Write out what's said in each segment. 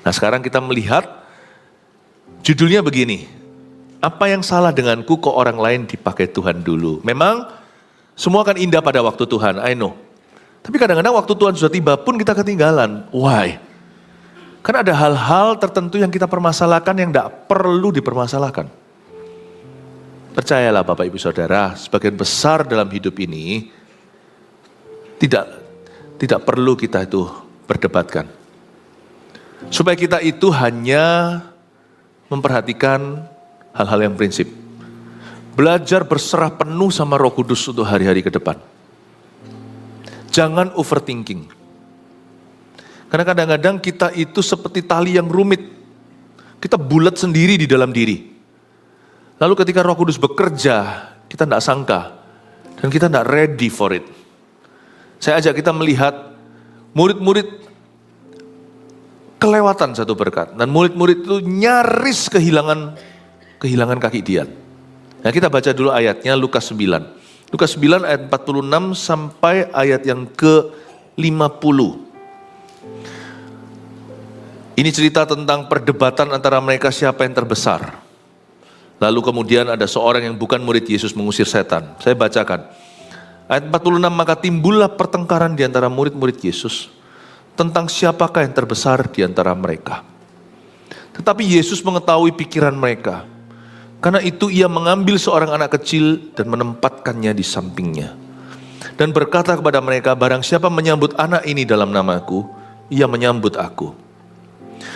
Nah sekarang kita melihat judulnya begini. Apa yang salah denganku kok orang lain dipakai Tuhan dulu? Memang semua kan indah pada waktu Tuhan, I know. Tapi kadang-kadang waktu Tuhan sudah tiba pun kita ketinggalan. Why? Kan ada hal-hal tertentu yang kita permasalahkan yang tidak perlu dipermasalahkan. Percayalah Bapak Ibu Saudara, sebagian besar dalam hidup ini tidak perlu kita itu berdebatkan. Supaya kita itu hanya memperhatikan hal-hal yang prinsip. Belajar berserah penuh sama Roh Kudus untuk hari-hari ke depan. Jangan overthinking. Karena kadang-kadang kita itu seperti tali yang rumit. Kita bulat sendiri di dalam diri. Lalu ketika Roh Kudus bekerja, kita tidak sangka. Dan kita tidak ready for it. Saya ajak kita melihat murid-murid kelewatan satu berkat. Dan murid-murid itu nyaris kehilangan kaki dian. Nah kita baca dulu ayatnya Lukas 9. Lukas 9 ayat 46 sampai ayat yang ke-50. Ini cerita tentang perdebatan antara mereka siapa yang terbesar. Lalu kemudian ada seorang yang bukan murid Yesus mengusir setan. Saya bacakan. Ayat 46, maka timbullah pertengkaran di antara murid-murid Yesus tentang siapakah yang terbesar di antara mereka. Tetapi Yesus mengetahui pikiran mereka. Karena itu ia mengambil seorang anak kecil dan menempatkannya di sampingnya. Dan berkata kepada mereka, barang siapa menyambut anak ini dalam namaku, ia menyambut aku.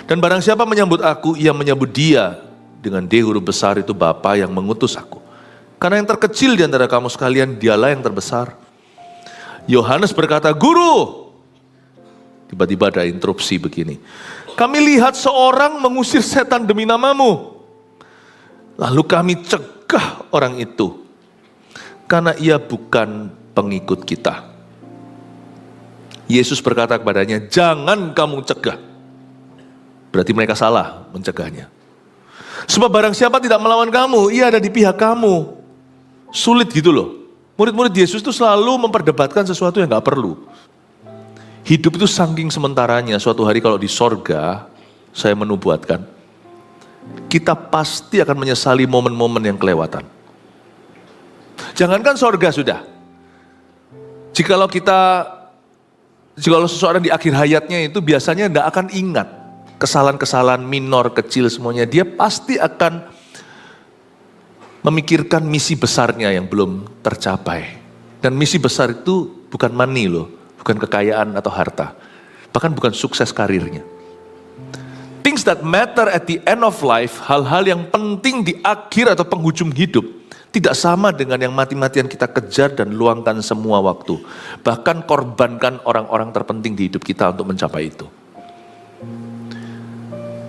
Dan barang siapa menyambut aku, ia menyambut dia dengan D huruf besar itu Bapa yang mengutus aku. Karena yang terkecil di antara kamu sekalian, dialah yang terbesar. Yohanes berkata, Guru. Tiba-tiba ada interupsi begini. Kami lihat seorang mengusir setan demi namamu. Lalu kami cegah orang itu. Karena ia bukan pengikut kita. Yesus berkata kepadanya, jangan kamu cegah. Berarti mereka salah mencegahnya. Sebab barang siapa tidak melawan kamu, ia ada di pihak kamu. Sulit gitu loh. Murid-murid Yesus itu selalu memperdebatkan sesuatu yang gak perlu. Hidup itu saking sementaranya, suatu hari kalau di sorga, saya menubuatkan, kita pasti akan menyesali momen-momen yang kelewatan. Jangankan sorga sudah. Jikalau seseorang di akhir hayatnya itu biasanya tidak akan ingat kesalahan-kesalahan minor, kecil semuanya. Dia pasti akan memikirkan misi besarnya yang belum tercapai. Dan misi besar itu bukan money loh, bukan kekayaan atau harta. Bahkan bukan sukses karirnya. Things that matter at the end of life, hal-hal yang penting di akhir atau penghujung hidup, tidak sama dengan yang mati-matian kita kejar dan luangkan semua waktu. Bahkan korbankan orang-orang terpenting di hidup kita untuk mencapai itu.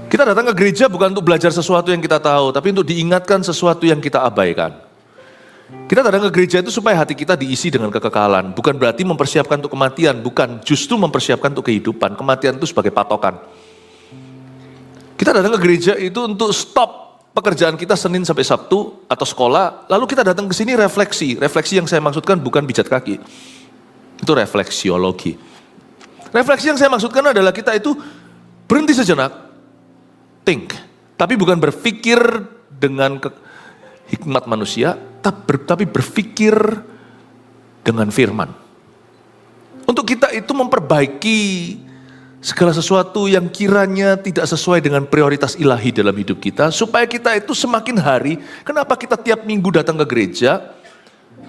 Kita datang ke gereja bukan untuk belajar sesuatu yang kita tahu, tapi untuk diingatkan sesuatu yang kita abaikan. Kita datang ke gereja itu supaya hati kita diisi dengan kekekalan. Bukan berarti mempersiapkan untuk kematian, bukan. Justru mempersiapkan untuk kehidupan. Kematian itu sebagai patokan. Kita datang ke gereja itu untuk stop pekerjaan kita Senin sampai Sabtu atau sekolah, lalu kita datang ke sini refleksi. Refleksi yang saya maksudkan bukan pijat kaki. Itu refleksiologi. Refleksi yang saya maksudkan adalah kita itu berhenti sejenak, think. Tapi bukan berpikir dengan hikmat manusia, tapi berpikir dengan firman. Untuk kita itu memperbaiki segala sesuatu yang kiranya tidak sesuai dengan prioritas ilahi dalam hidup kita. Supaya kita itu semakin hari, kenapa kita tiap minggu datang ke gereja?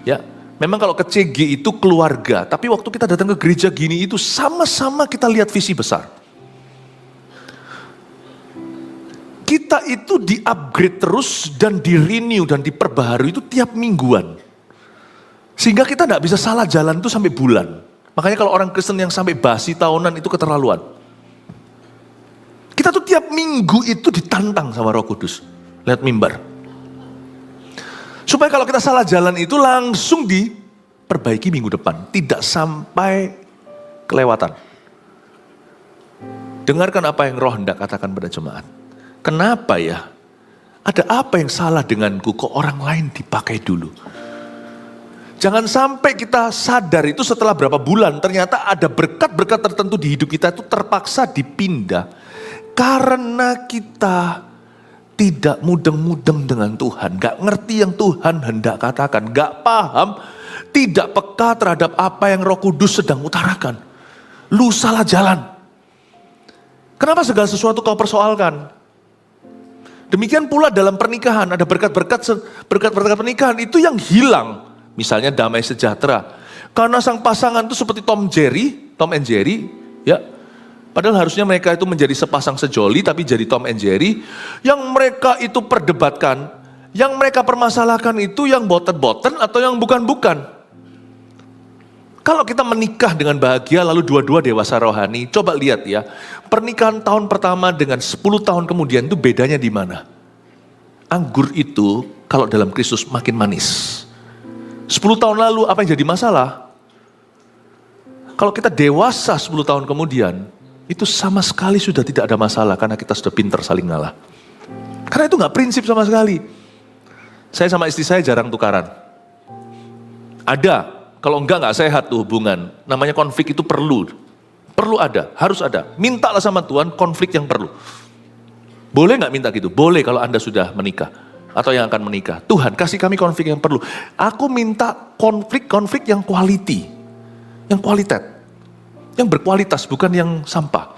Ya, memang kalau ke CG itu keluarga. Tapi waktu kita datang ke gereja gini itu sama-sama kita lihat visi besar. Kita itu di-upgrade terus dan di-renew dan diperbaharui itu tiap mingguan. Sehingga kita tidak bisa salah jalan itu sampai bulan. Makanya kalau orang Kristen yang sampai basi tahunan itu keterlaluan. Kita tuh tiap minggu itu ditantang sama Roh Kudus. Lihat mimbar. Supaya kalau kita salah jalan itu langsung diperbaiki minggu depan. Tidak sampai kelewatan. Dengarkan apa yang Roh hendak katakan pada jemaat. Kenapa ya? Ada apa yang salah denganku kok orang lain dipakai dulu? Jangan sampai kita sadar itu setelah berapa bulan ternyata ada berkat-berkat tertentu di hidup kita itu terpaksa dipindah. Karena kita tidak mudeng-mudeng dengan Tuhan, gak ngerti yang Tuhan hendak katakan, gak paham, tidak peka terhadap apa yang Roh Kudus sedang utarakan. Lu salah jalan. Kenapa segala sesuatu kau persoalkan? Demikian pula dalam pernikahan, ada berkat-berkat pernikahan itu yang hilang. Misalnya damai sejahtera. Karena sang pasangan itu seperti Tom and Jerry, ya. Padahal harusnya mereka itu menjadi sepasang sejoli, tapi jadi Tom and Jerry. Yang mereka itu perdebatkan, yang mereka permasalahkan itu yang boten-boten atau yang bukan-bukan. Kalau kita menikah dengan bahagia lalu dua-dua dewasa rohani, coba lihat ya. Pernikahan tahun pertama dengan 10 tahun kemudian itu bedanya di mana? Anggur itu kalau dalam Kristus makin manis. 10 tahun lalu apa yang jadi masalah? Kalau kita dewasa 10 tahun kemudian, itu sama sekali sudah tidak ada masalah karena kita sudah pintar saling ngalah. Karena itu gak prinsip sama sekali. Saya sama istri saya jarang tukaran. Ada, kalau enggak sehat tuh hubungan. Namanya konflik itu perlu ada, harus ada. Mintalah sama Tuhan konflik yang perlu. Boleh gak minta gitu? Boleh kalau Anda sudah menikah. Atau yang akan menikah. Tuhan kasih kami konflik yang perlu. Aku minta konflik yang quality. Yang kualitas. Yang berkualitas, bukan yang sampah.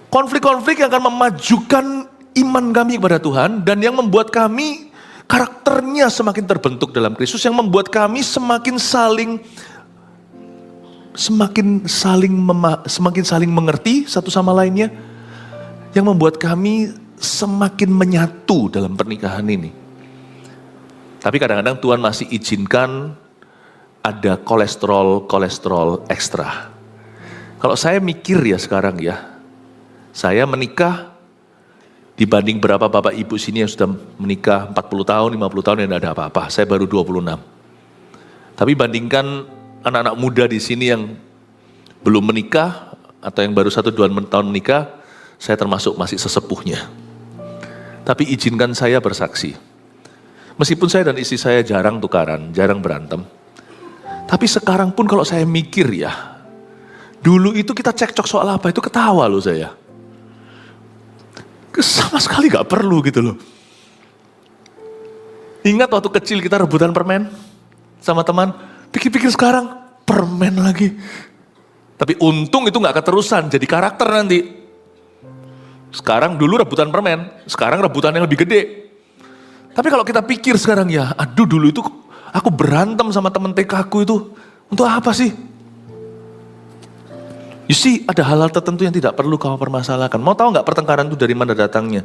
Konflik-konflik yang akan memajukan iman kami kepada Tuhan. Dan yang membuat kami karakternya semakin terbentuk dalam Kristus. Yang membuat kami semakin saling mengerti satu sama lainnya. Yang membuat kami semakin menyatu dalam pernikahan ini. Tapi kadang-kadang Tuhan masih izinkan ada kolesterol ekstra. Kalau saya mikir ya sekarang ya, saya menikah dibanding berapa bapak ibu sini yang sudah menikah 40 tahun, 50 tahun yang tidak ada apa-apa. Saya baru 26. Tapi bandingkan anak-anak muda di sini yang belum menikah atau yang baru 1-2 tahun menikah, saya termasuk masih sesepuhnya. Tapi izinkan saya bersaksi. Meskipun saya dan istri saya jarang tukaran, jarang berantem. Tapi sekarang pun kalau saya mikir ya, dulu itu kita cekcok soal apa, itu ketawa loh saya. Sama sekali gak perlu gitu loh. Ingat waktu kecil kita rebutan permen sama teman, pikir-pikir sekarang, permen lagi. Tapi untung itu gak keterusan, jadi karakter nanti. Sekarang dulu rebutan permen, sekarang rebutan yang lebih gede. Tapi kalau kita pikir sekarang ya, aduh dulu itu aku berantem sama temen TK aku itu, untuk apa sih? You see, ada hal-hal tertentu yang tidak perlu kau permasalahkan. Mau tahu gak pertengkaran itu dari mana datangnya?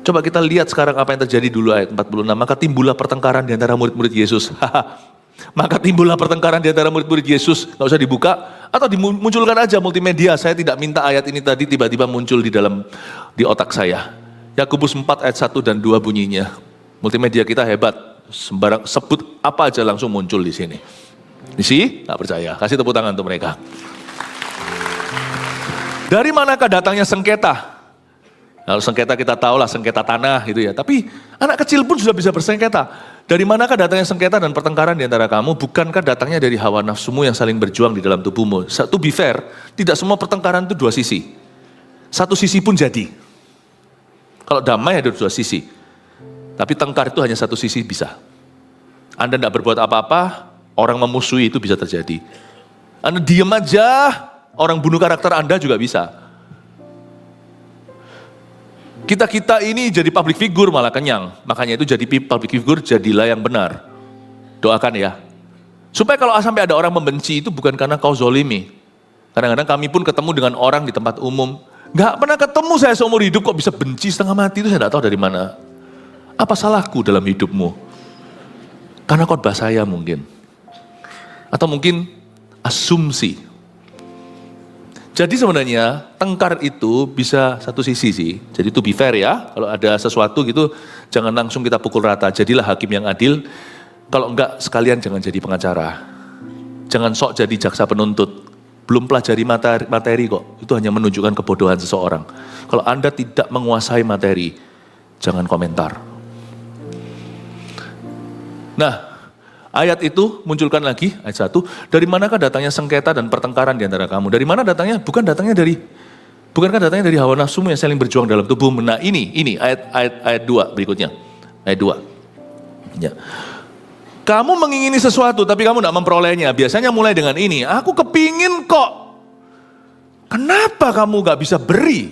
Coba kita lihat sekarang apa yang terjadi dulu ayat 46. Maka timbullah pertengkaran di antara murid-murid Yesus. Maka timbullah pertengkaran di antara murid-murid Yesus. Gak usah dibuka. Atau dimunculkan aja multimedia. Saya tidak minta ayat ini tadi tiba-tiba muncul di otak saya. Yakobus 4 ayat 1 dan 2 bunyinya. Multimedia kita hebat. Sembarang sebut apa aja langsung muncul di sini. Isi? Gak percaya. Kasih tepuk tangan untuk mereka. Dari manakah datangnya sengketa? Kalau sengketa kita tahu lah sengketa tanah gitu ya. Tapi anak kecil pun sudah bisa bersengketa. Dari manakah datangnya sengketa dan pertengkaran di antara kamu? Bukankah datangnya dari hawa nafsumu yang saling berjuang di dalam tubuhmu? To be fair, tidak semua pertengkaran itu dua sisi. Satu sisi pun jadi. Kalau damai ada dua sisi. Tapi tengkar itu hanya satu sisi bisa. Anda tidak berbuat apa-apa, orang memusuhi itu bisa terjadi. Anda diam aja, orang bunuh karakter Anda juga bisa. Kita ini jadi public figure malah kenyang. Makanya itu jadi public figure, jadilah yang benar. Doakan ya. Supaya kalau sampai ada orang membenci itu bukan karena kau zolimi. Kadang-kadang kami pun ketemu dengan orang di tempat umum. Gak pernah ketemu saya seumur hidup kok bisa benci setengah mati, itu saya gak tahu dari mana. Apa salahku dalam hidupmu? Karena khotbah saya mungkin. Atau mungkin asumsi. Jadi sebenarnya tengkar itu bisa satu sisi sih. Jadi to be fair ya, kalau ada sesuatu gitu jangan langsung kita pukul rata. Jadilah hakim yang adil. Kalau enggak sekalian jangan jadi pengacara. Jangan sok jadi jaksa penuntut. Belum pelajari materi kok. Itu hanya menunjukkan kebodohan seseorang. Kalau Anda tidak menguasai materi, jangan komentar. Nah, ayat itu munculkan lagi, ayat 1. Dari manakah datangnya sengketa dan pertengkaran di antara kamu? Dari mana datangnya? Bukan datangnya Bukankah datangnya dari hawa nafsumu yang saling berjuang dalam tubuhmu? Nah ini ayat 2 berikutnya. Ayat 2. Ya. Kamu mengingini sesuatu tapi kamu tidak memperolehnya. Biasanya mulai dengan ini, aku kepingin kok. Kenapa kamu gak bisa beri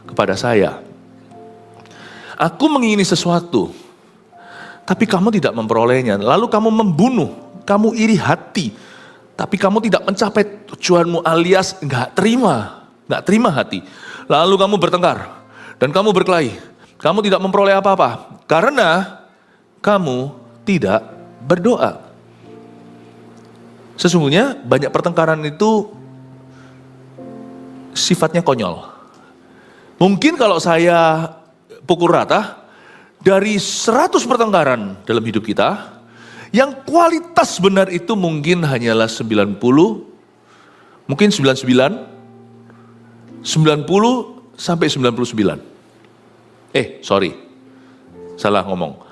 kepada saya? Aku mengingini sesuatu, tapi kamu tidak memperolehnya. Lalu kamu membunuh, kamu iri hati, tapi kamu tidak mencapai tujuanmu alias gak terima hati. Lalu kamu bertengkar, dan kamu berkelahi. Kamu tidak memperoleh apa-apa, karena kamu tidak berdoa. Sesungguhnya banyak pertengkaran itu sifatnya konyol. Mungkin kalau saya pukul rata, dari 100 pertengkaran dalam hidup kita, yang kualitas benar itu mungkin hanyalah 90, mungkin 99, 90 sampai 99. Salah ngomong.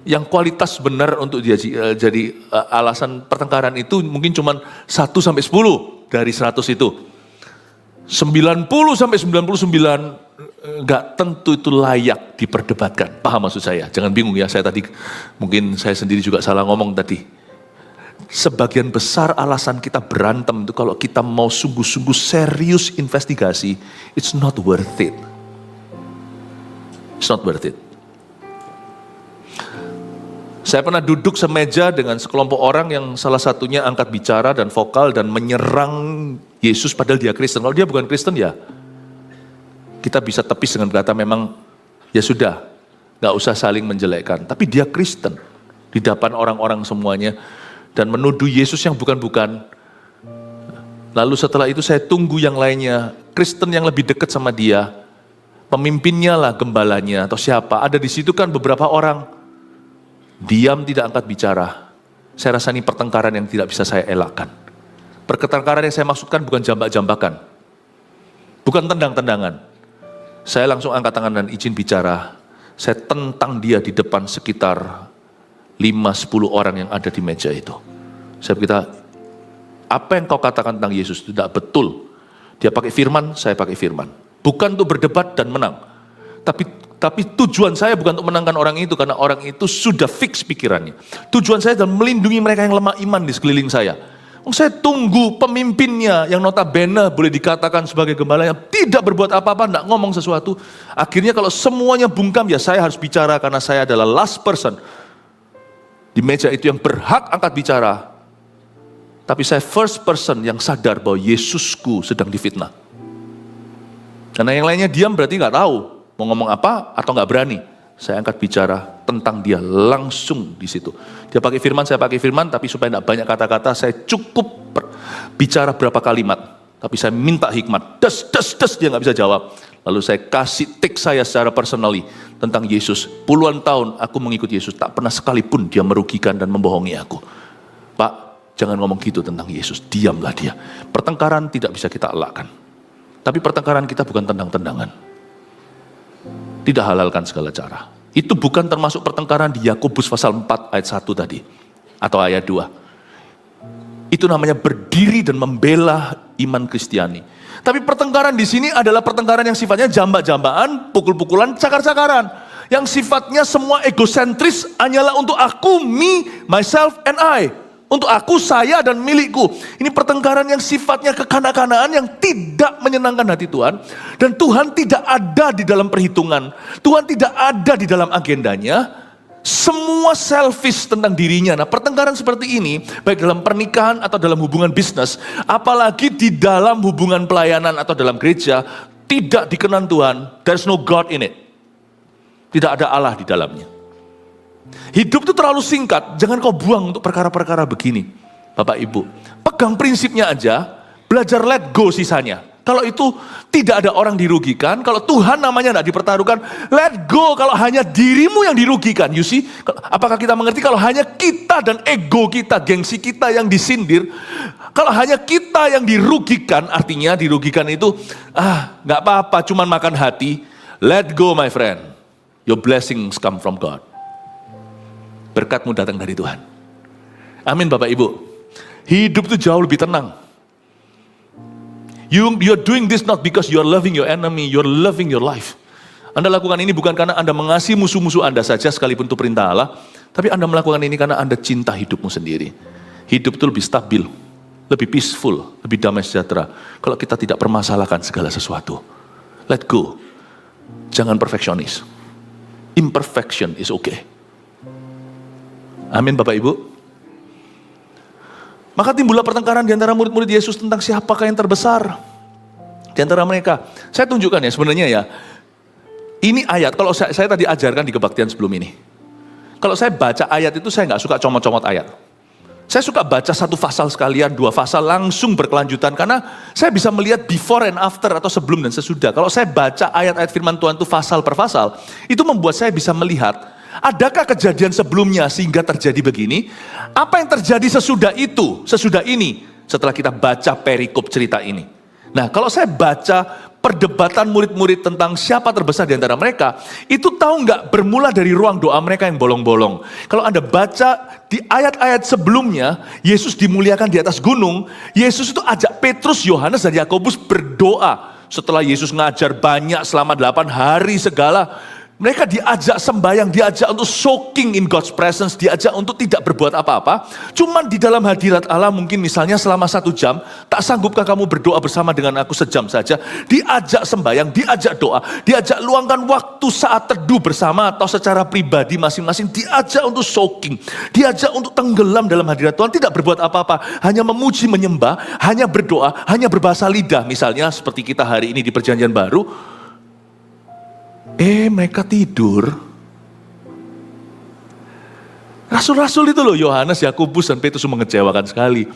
Yang kualitas benar untuk jadi alasan pertengkaran itu mungkin cuma 1 sampai 10 dari 100 itu. 90 sampai 99 nggak tentu itu layak diperdebatkan. Paham maksud saya? Jangan bingung ya, saya sendiri juga salah ngomong tadi. Sebagian besar alasan kita berantem itu kalau kita mau sungguh-sungguh serius investigasi, it's not worth it. It's not worth it. Saya pernah duduk semeja dengan sekelompok orang yang salah satunya angkat bicara dan vokal dan menyerang Yesus padahal dia Kristen. Kalau dia bukan Kristen ya, kita bisa tepis dengan kata memang ya sudah, gak usah saling menjelekkan. Tapi dia Kristen di depan orang-orang semuanya dan menuduh Yesus yang bukan-bukan. Lalu setelah itu saya tunggu yang lainnya, Kristen yang lebih dekat sama dia, pemimpinnya lah, gembalanya atau siapa. Ada di situ kan beberapa orang. Diam, tidak angkat bicara. Saya rasa ini pertengkaran yang tidak bisa saya elakkan. Pertengkaran yang saya maksudkan bukan jambak-jambakan. Bukan tendang-tendangan. Saya langsung angkat tangan dan izin bicara. Saya tentang dia di depan sekitar 5-10 orang yang ada di meja itu. Saya berkata, apa yang kau katakan tentang Yesus itu tidak betul. Dia pakai firman, saya pakai firman. Bukan untuk berdebat dan menang. Tapi tujuan saya bukan untuk menangkan orang itu, karena orang itu sudah fix pikirannya. Tujuan saya adalah melindungi mereka yang lemah iman di sekeliling saya. Saya tunggu pemimpinnya yang notabene boleh dikatakan sebagai gembala yang tidak berbuat apa-apa, tidak ngomong sesuatu. Akhirnya kalau semuanya bungkam, ya saya harus bicara karena saya adalah last person di meja itu yang berhak angkat bicara. Tapi saya first person yang sadar bahwa Yesusku sedang difitnah. Karena yang lainnya diam berarti nggak tahu mau ngomong apa atau nggak berani. Saya angkat bicara tentang dia langsung di situ. Dia pakai firman, saya pakai firman, tapi supaya tidak banyak kata-kata, saya cukup bicara berapa kalimat. Tapi saya minta hikmat, des, dia nggak bisa jawab. Lalu saya kasih teks saya secara personally tentang Yesus. Puluhan tahun aku mengikut Yesus, tak pernah sekalipun dia merugikan dan membohongi aku. Pak, jangan ngomong gitu tentang Yesus, diamlah dia. Pertengkaran tidak bisa kita elakkan. Tapi pertengkaran kita bukan tendang-tendangan. Tidak halalkan segala cara. Itu bukan termasuk pertengkaran di Yakobus pasal 4 ayat 1 tadi. Atau ayat 2. Itu namanya berdiri dan membela iman Kristiani. Tapi pertengkaran di sini adalah pertengkaran yang sifatnya jambak-jambakan, pukul-pukulan, cakar-cakaran. Yang sifatnya semua egosentris hanyalah untuk aku, me, myself, and I. Untuk aku, saya, dan milikku. Ini pertengkaran yang sifatnya kekanak-kanaan yang tidak menyenangkan hati Tuhan. Dan Tuhan tidak ada di dalam perhitungan. Tuhan tidak ada di dalam agendanya. Semua selfish tentang dirinya. Nah, pertengkaran seperti ini, baik dalam pernikahan atau dalam hubungan bisnis, apalagi di dalam hubungan pelayanan atau dalam gereja, tidak dikenan Tuhan. There's no God in it. Tidak ada Allah di dalamnya. Hidup itu terlalu singkat, jangan kau buang untuk perkara-perkara begini. Bapak Ibu, pegang prinsipnya aja, belajar let go sisanya. Kalau itu tidak ada orang dirugikan, kalau Tuhan namanya tidak dipertaruhkan, let go kalau hanya dirimu yang dirugikan. You see, apakah kita mengerti kalau hanya kita dan ego kita, gengsi kita yang disindir, kalau hanya kita yang dirugikan, artinya dirugikan itu, gak apa-apa, cuman makan hati. Let go my friend, your blessings come from God. Berkatmu datang dari Tuhan. Amin Bapak Ibu. Hidup itu jauh lebih tenang. You're doing this not because you're loving your enemy, you're loving your life. Anda lakukan ini bukan karena Anda mengasihi musuh-musuh Anda saja sekalipun itu perintah Allah, tapi Anda melakukan ini karena Anda cinta hidupmu sendiri. Hidup itu lebih stabil, lebih peaceful, lebih damai sejahtera kalau kita tidak permasalahkan segala sesuatu. Let go. Jangan perfeksionis. Imperfection is okay. Amin Bapak Ibu. Maka timbullah pertengkaran di antara murid-murid Yesus tentang siapakah yang terbesar di antara mereka. Saya tunjukkan ya sebenarnya ya. Ini ayat, kalau saya tadi ajarkan di kebaktian sebelum ini. Kalau saya baca ayat itu saya nggak suka comot-comot ayat. Saya suka baca satu pasal sekalian, dua pasal langsung berkelanjutan. Karena saya bisa melihat before and after atau sebelum dan sesudah. Kalau saya baca ayat-ayat firman Tuhan itu pasal per pasal, itu membuat saya bisa melihat adakah kejadian sebelumnya sehingga terjadi begini? Apa yang terjadi sesudah itu, sesudah ini, setelah kita baca perikop cerita ini? Nah, kalau saya baca perdebatan murid-murid tentang siapa terbesar di antara mereka, itu tahu nggak bermula dari ruang doa mereka yang bolong-bolong. Kalau Anda baca di ayat-ayat sebelumnya, Yesus dimuliakan di atas gunung, Yesus itu ajak Petrus, Yohanes, dan Yakobus berdoa. Setelah Yesus ngajar banyak selama 8 hari segala, mereka diajak sembahyang, diajak untuk soaking in God's presence, diajak untuk tidak berbuat apa-apa. Cuman di dalam hadirat Allah mungkin misalnya selama 1 jam, tak sanggupkah kamu berdoa bersama dengan aku sejam saja? Diajak sembahyang, diajak doa, diajak luangkan waktu saat teduh bersama atau secara pribadi masing-masing, diajak untuk soaking, diajak untuk tenggelam dalam hadirat Tuhan, tidak berbuat apa-apa, hanya memuji, menyembah, hanya berdoa, hanya berbahasa lidah misalnya seperti kita hari ini di Perjanjian Baru. Mereka tidur. Rasul-rasul itu loh, Yohanes, Yakobus, dan Petrus mengecewakan sekali.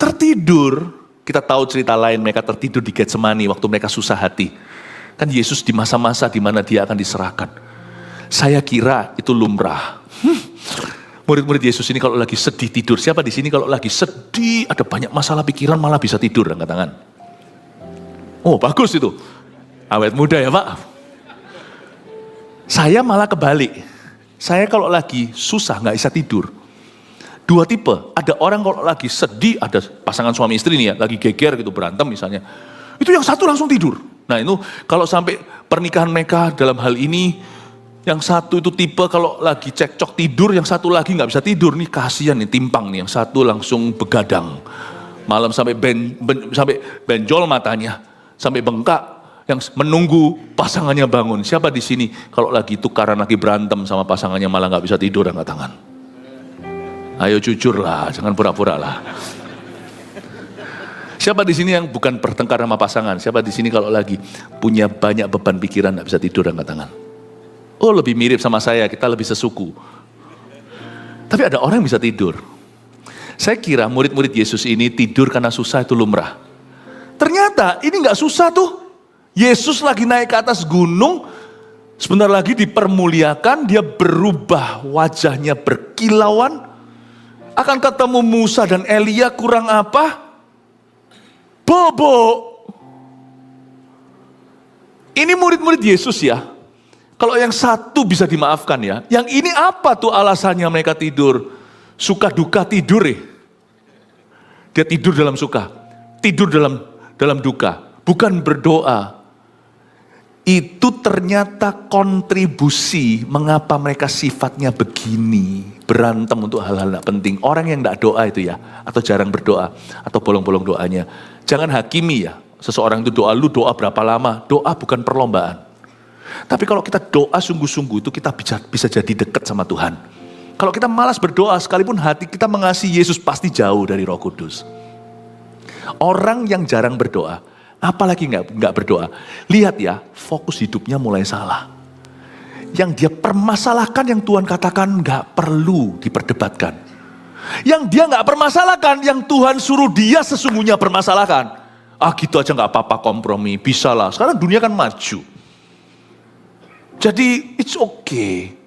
Tertidur. Kita tahu cerita lain, mereka tertidur di Getsemani waktu mereka susah hati. Kan Yesus di masa-masa di mana dia akan diserahkan. Saya kira itu lumrah. Murid-murid Yesus ini kalau lagi sedih tidur. Siapa di sini kalau lagi sedih, ada banyak masalah pikiran malah bisa tidur, angkat tangan. Oh, bagus itu. Awet muda ya Pak. Saya malah kebalik. Saya kalau lagi susah nggak bisa tidur. Dua tipe. Ada orang kalau lagi sedih, ada pasangan suami istri nih ya, lagi geger gitu berantem misalnya. Itu yang satu langsung tidur. Nah itu kalau sampai pernikahan mereka dalam hal ini, yang satu itu tipe kalau lagi cekcok tidur, yang satu lagi nggak bisa tidur. Nih kasihan nih, timpang nih. Yang satu langsung begadang. Malam sampai sampai benjol matanya, sampai bengkak. Yang menunggu pasangannya bangun. Siapa di sini kalau lagi tukaran, lagi berantem sama pasangannya malah nggak bisa tidur, angkat tangan. Ayo jujur lah, jangan pura-pura lah. Siapa di sini yang bukan bertengkar sama pasangan? Siapa di sini kalau lagi punya banyak beban pikiran nggak bisa tidur, angkat tangan. Oh lebih mirip sama saya, kita lebih sesuku. Tapi ada orang yang bisa tidur. Saya kira murid-murid Yesus ini tidur karena susah itu lumrah. Ternyata ini nggak susah tuh. Yesus lagi naik ke atas gunung, sebentar lagi dipermuliakan, dia berubah, wajahnya berkilauan, akan ketemu Musa dan Elia, kurang apa? Bobo. Ini murid-murid Yesus ya. Kalau yang satu bisa dimaafkan ya, yang ini apa tuh alasannya mereka tidur? Suka duka tidur ya. Dia tidur dalam suka, tidur dalam duka, bukan berdoa. Itu ternyata kontribusi mengapa mereka sifatnya begini, berantem untuk hal-hal tidak penting. Orang yang tidak doa itu ya, atau jarang berdoa, atau bolong-bolong doanya. Jangan hakimi ya, seseorang itu doa, lu doa berapa lama, doa bukan perlombaan. Tapi kalau kita doa sungguh-sungguh itu kita bisa jadi dekat sama Tuhan. Kalau kita malas berdoa, sekalipun hati kita mengasihi Yesus pasti jauh dari Roh Kudus. Orang yang jarang berdoa, apalagi nggak berdoa, lihat ya, fokus hidupnya mulai salah. Yang dia permasalahkan yang Tuhan katakan nggak perlu diperdebatkan. Yang dia nggak permasalahkan, yang Tuhan suruh dia sesungguhnya permasalahkan. Ah gitu aja nggak apa-apa, kompromi, bisa lah. Sekarang dunia kan maju. Jadi it's okay.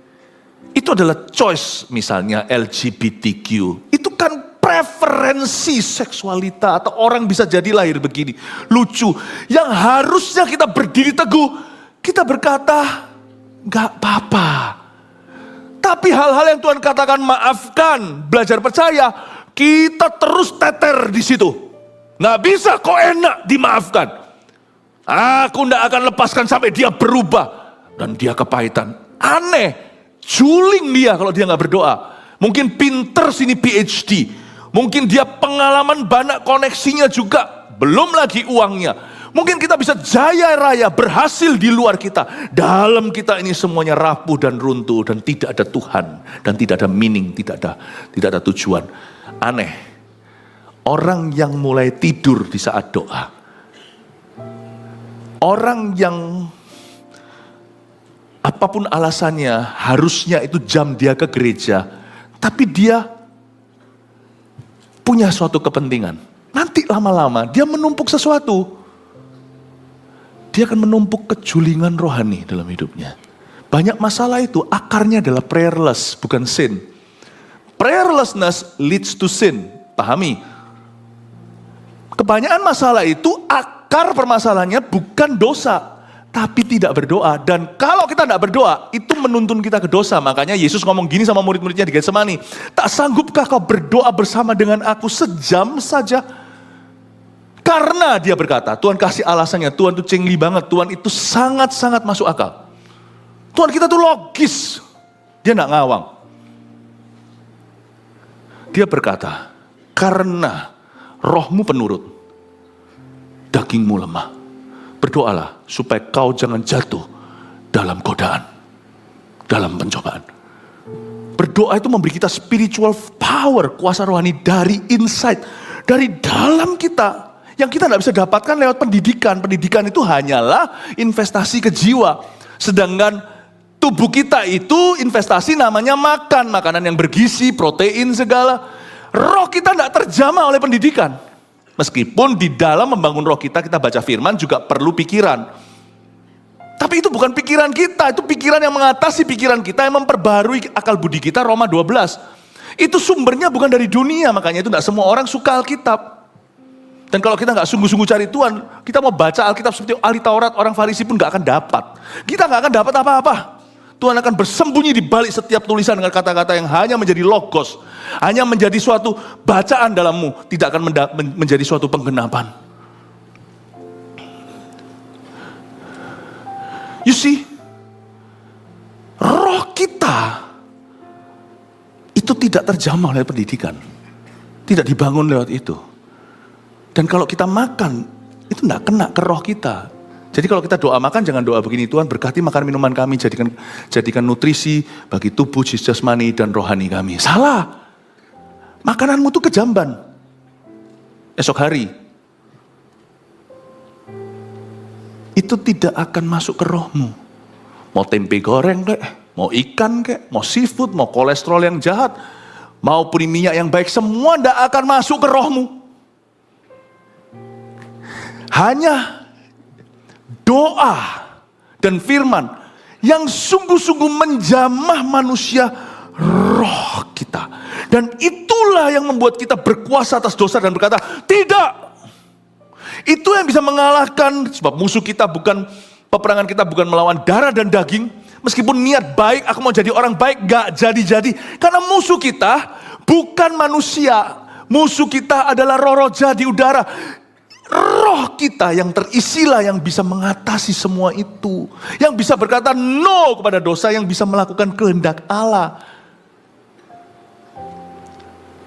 Itu adalah choice misalnya LGBTQ. Itu kan preferensi seksualita atau orang bisa jadi lahir begini. Lucu. Yang harusnya kita berdiri teguh, kita berkata gak apa-apa. Tapi hal-hal yang Tuhan katakan maafkan, belajar percaya, kita terus teter di situ. Nggak bisa kok enak dimaafkan. Aku nggak akan lepaskan sampai dia berubah. Dan dia kepahitan. Aneh, juling dia kalau dia nggak berdoa. Mungkin pinter sini PhD. Mungkin dia pengalaman banyak koneksinya juga. Belum lagi uangnya. Mungkin kita bisa jaya raya berhasil di luar kita. Dalam kita ini semuanya rapuh dan runtuh. Dan tidak ada Tuhan. Dan tidak ada meaning. Tidak ada tujuan. Aneh. Orang yang mulai tidur di saat doa. Orang yang apapun alasannya harusnya itu jam dia ke gereja. Tapi dia punya suatu kepentingan. Nanti lama-lama dia menumpuk sesuatu. Dia akan menumpuk kejulingan rohani dalam hidupnya. Banyak masalah itu akarnya adalah prayerless, bukan sin. Prayerlessness leads to sin. Pahami? Kebanyakan masalah itu akar permasalahannya bukan dosa, tapi tidak berdoa. Dan kalau kita tidak berdoa, itu menuntun kita ke dosa. Makanya Yesus ngomong gini sama murid-muridnya di Getsemani. Tak sanggupkah kau berdoa bersama dengan aku sejam saja? Karena dia berkata, Tuhan kasih alasannya, Tuhan itu cengli banget, Tuhan itu sangat-sangat masuk akal. Tuhan kita tuh logis, dia tidak ngawang. Dia berkata, karena rohmu penurut, dagingmu lemah. Berdoalah supaya kau jangan jatuh dalam godaan, dalam pencobaan. Berdoa itu memberi kita spiritual power, kuasa rohani dari inside, dari dalam kita. Yang kita tidak bisa dapatkan lewat pendidikan. Pendidikan itu hanyalah investasi ke jiwa. Sedangkan tubuh kita itu investasi namanya makan. Makanan yang bergizi, protein segala. Roh kita tidak terjamah oleh pendidikan. Meskipun di dalam membangun roh kita baca firman juga perlu pikiran. Tapi itu bukan pikiran kita. Itu pikiran yang mengatasi pikiran kita, yang memperbarui akal budi kita, Roma 12. Itu sumbernya bukan dari dunia. Makanya itu tidak semua orang suka Alkitab. Dan kalau kita nggak sungguh-sungguh cari Tuhan, kita mau baca Alkitab seperti ahli Taurat, orang Farisi pun nggak akan dapat. Kita nggak akan dapat apa-apa. Tuhan akan bersembunyi di balik setiap tulisan dengan kata-kata yang hanya menjadi logos, hanya menjadi suatu bacaan dalammu, tidak akan menjadi suatu penggenapan. You see, roh kita itu tidak terjamah oleh pendidikan, tidak dibangun lewat itu. Dan kalau kita makan, itu tidak kena ke roh kita. Jadi kalau kita doa makan, jangan doa begini, Tuhan berkati makan minuman kami, jadikan nutrisi bagi tubuh, jasmani, dan rohani kami. Salah. Makananmu itu kejamban. Esok hari. Itu tidak akan masuk ke rohmu. Mau tempe goreng kek, mau ikan kek, mau seafood, mau kolesterol yang jahat, maupun minyak yang baik, semua tidak akan masuk ke rohmu. Hanya doa dan firman yang sungguh-sungguh menjamah manusia roh kita. Dan itulah yang membuat kita berkuasa atas dosa dan berkata, tidak. Itu yang bisa mengalahkan, sebab musuh kita bukan, peperangan kita bukan melawan darah dan daging. Meskipun niat baik, aku mau jadi orang baik, gak jadi-jadi. Karena musuh kita bukan manusia. Musuh kita adalah roh-roh jahat di udara. Roh kita yang terisilah yang bisa mengatasi semua itu. Yang bisa berkata no kepada dosa, yang bisa melakukan kehendak Allah.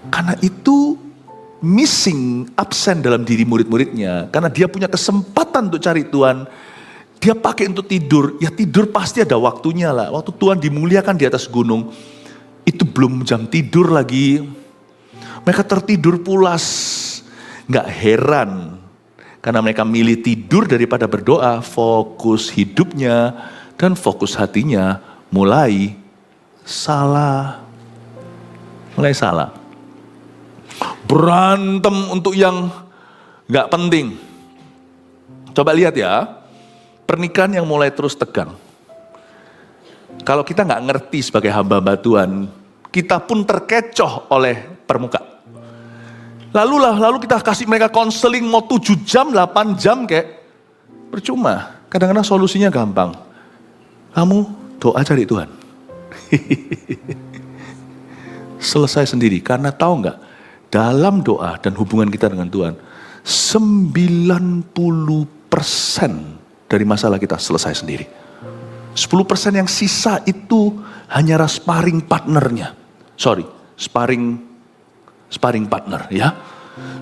Karena itu missing, absen dalam diri murid-muridnya. Karena dia punya kesempatan untuk cari Tuhan. Dia pakai untuk tidur. Ya tidur pasti ada waktunya lah. Waktu Tuhan dimuliakan di atas gunung. Itu belum jam tidur lagi. Mereka tertidur pulas. Gak heran. Karena mereka milih tidur daripada berdoa, fokus hidupnya dan fokus hatinya mulai salah. Mulai salah. Berantem untuk yang gak penting. Coba lihat ya, pernikahan yang mulai terus tegang. Kalau kita gak ngerti sebagai hamba-hamba Tuhan, kita pun terkecoh oleh permukaan. Lalu kita kasih mereka konseling mau 7 jam, 8 jam kayak percuma. Kadang-kadang solusinya gampang. Kamu doa cari Tuhan. Selesai sendiri. Karena tahu nggak? Dalam doa dan hubungan kita dengan Tuhan, 90% dari masalah kita selesai sendiri. 10% yang sisa itu hanya sparring partnernya. Sparring partner ya.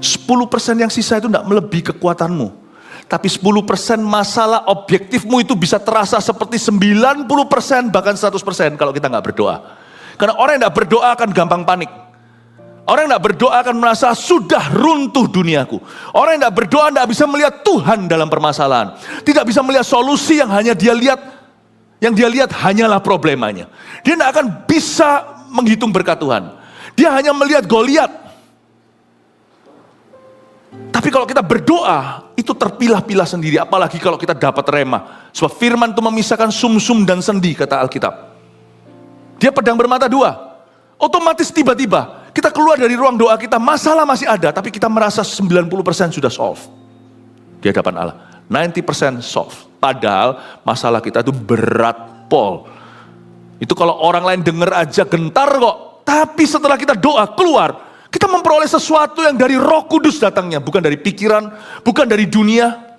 10% yang sisa itu tidak melebihi kekuatanmu. Tapi 10% masalah objektifmu itu bisa terasa seperti 90% bahkan 100% kalau kita nggak berdoa. Karena orang yang nggak berdoa akan gampang panik. Orang yang tidak berdoa akan merasa sudah runtuh duniaku. Orang yang tidak berdoa tidak bisa melihat Tuhan dalam permasalahan. Tidak bisa melihat solusi yang hanya dia lihat. Yang dia lihat hanyalah problemanya. Dia tidak akan bisa menghitung berkat Tuhan. Dia hanya melihat Goliat. Tapi kalau kita berdoa, itu terpilah-pilah sendiri. Apalagi kalau kita dapat rema. Sebab firman itu memisahkan sumsum dan sendi, kata Alkitab. Dia pedang bermata dua. Otomatis tiba-tiba kita keluar dari ruang doa kita, masalah masih ada, tapi kita merasa 90% sudah solve. Di hadapan Allah, 90% solve. Padahal masalah kita itu berat pol. Itu kalau orang lain dengar aja gentar kok. Tapi setelah kita doa keluar, kita memperoleh sesuatu yang dari Roh Kudus datangnya. Bukan dari pikiran, bukan dari dunia.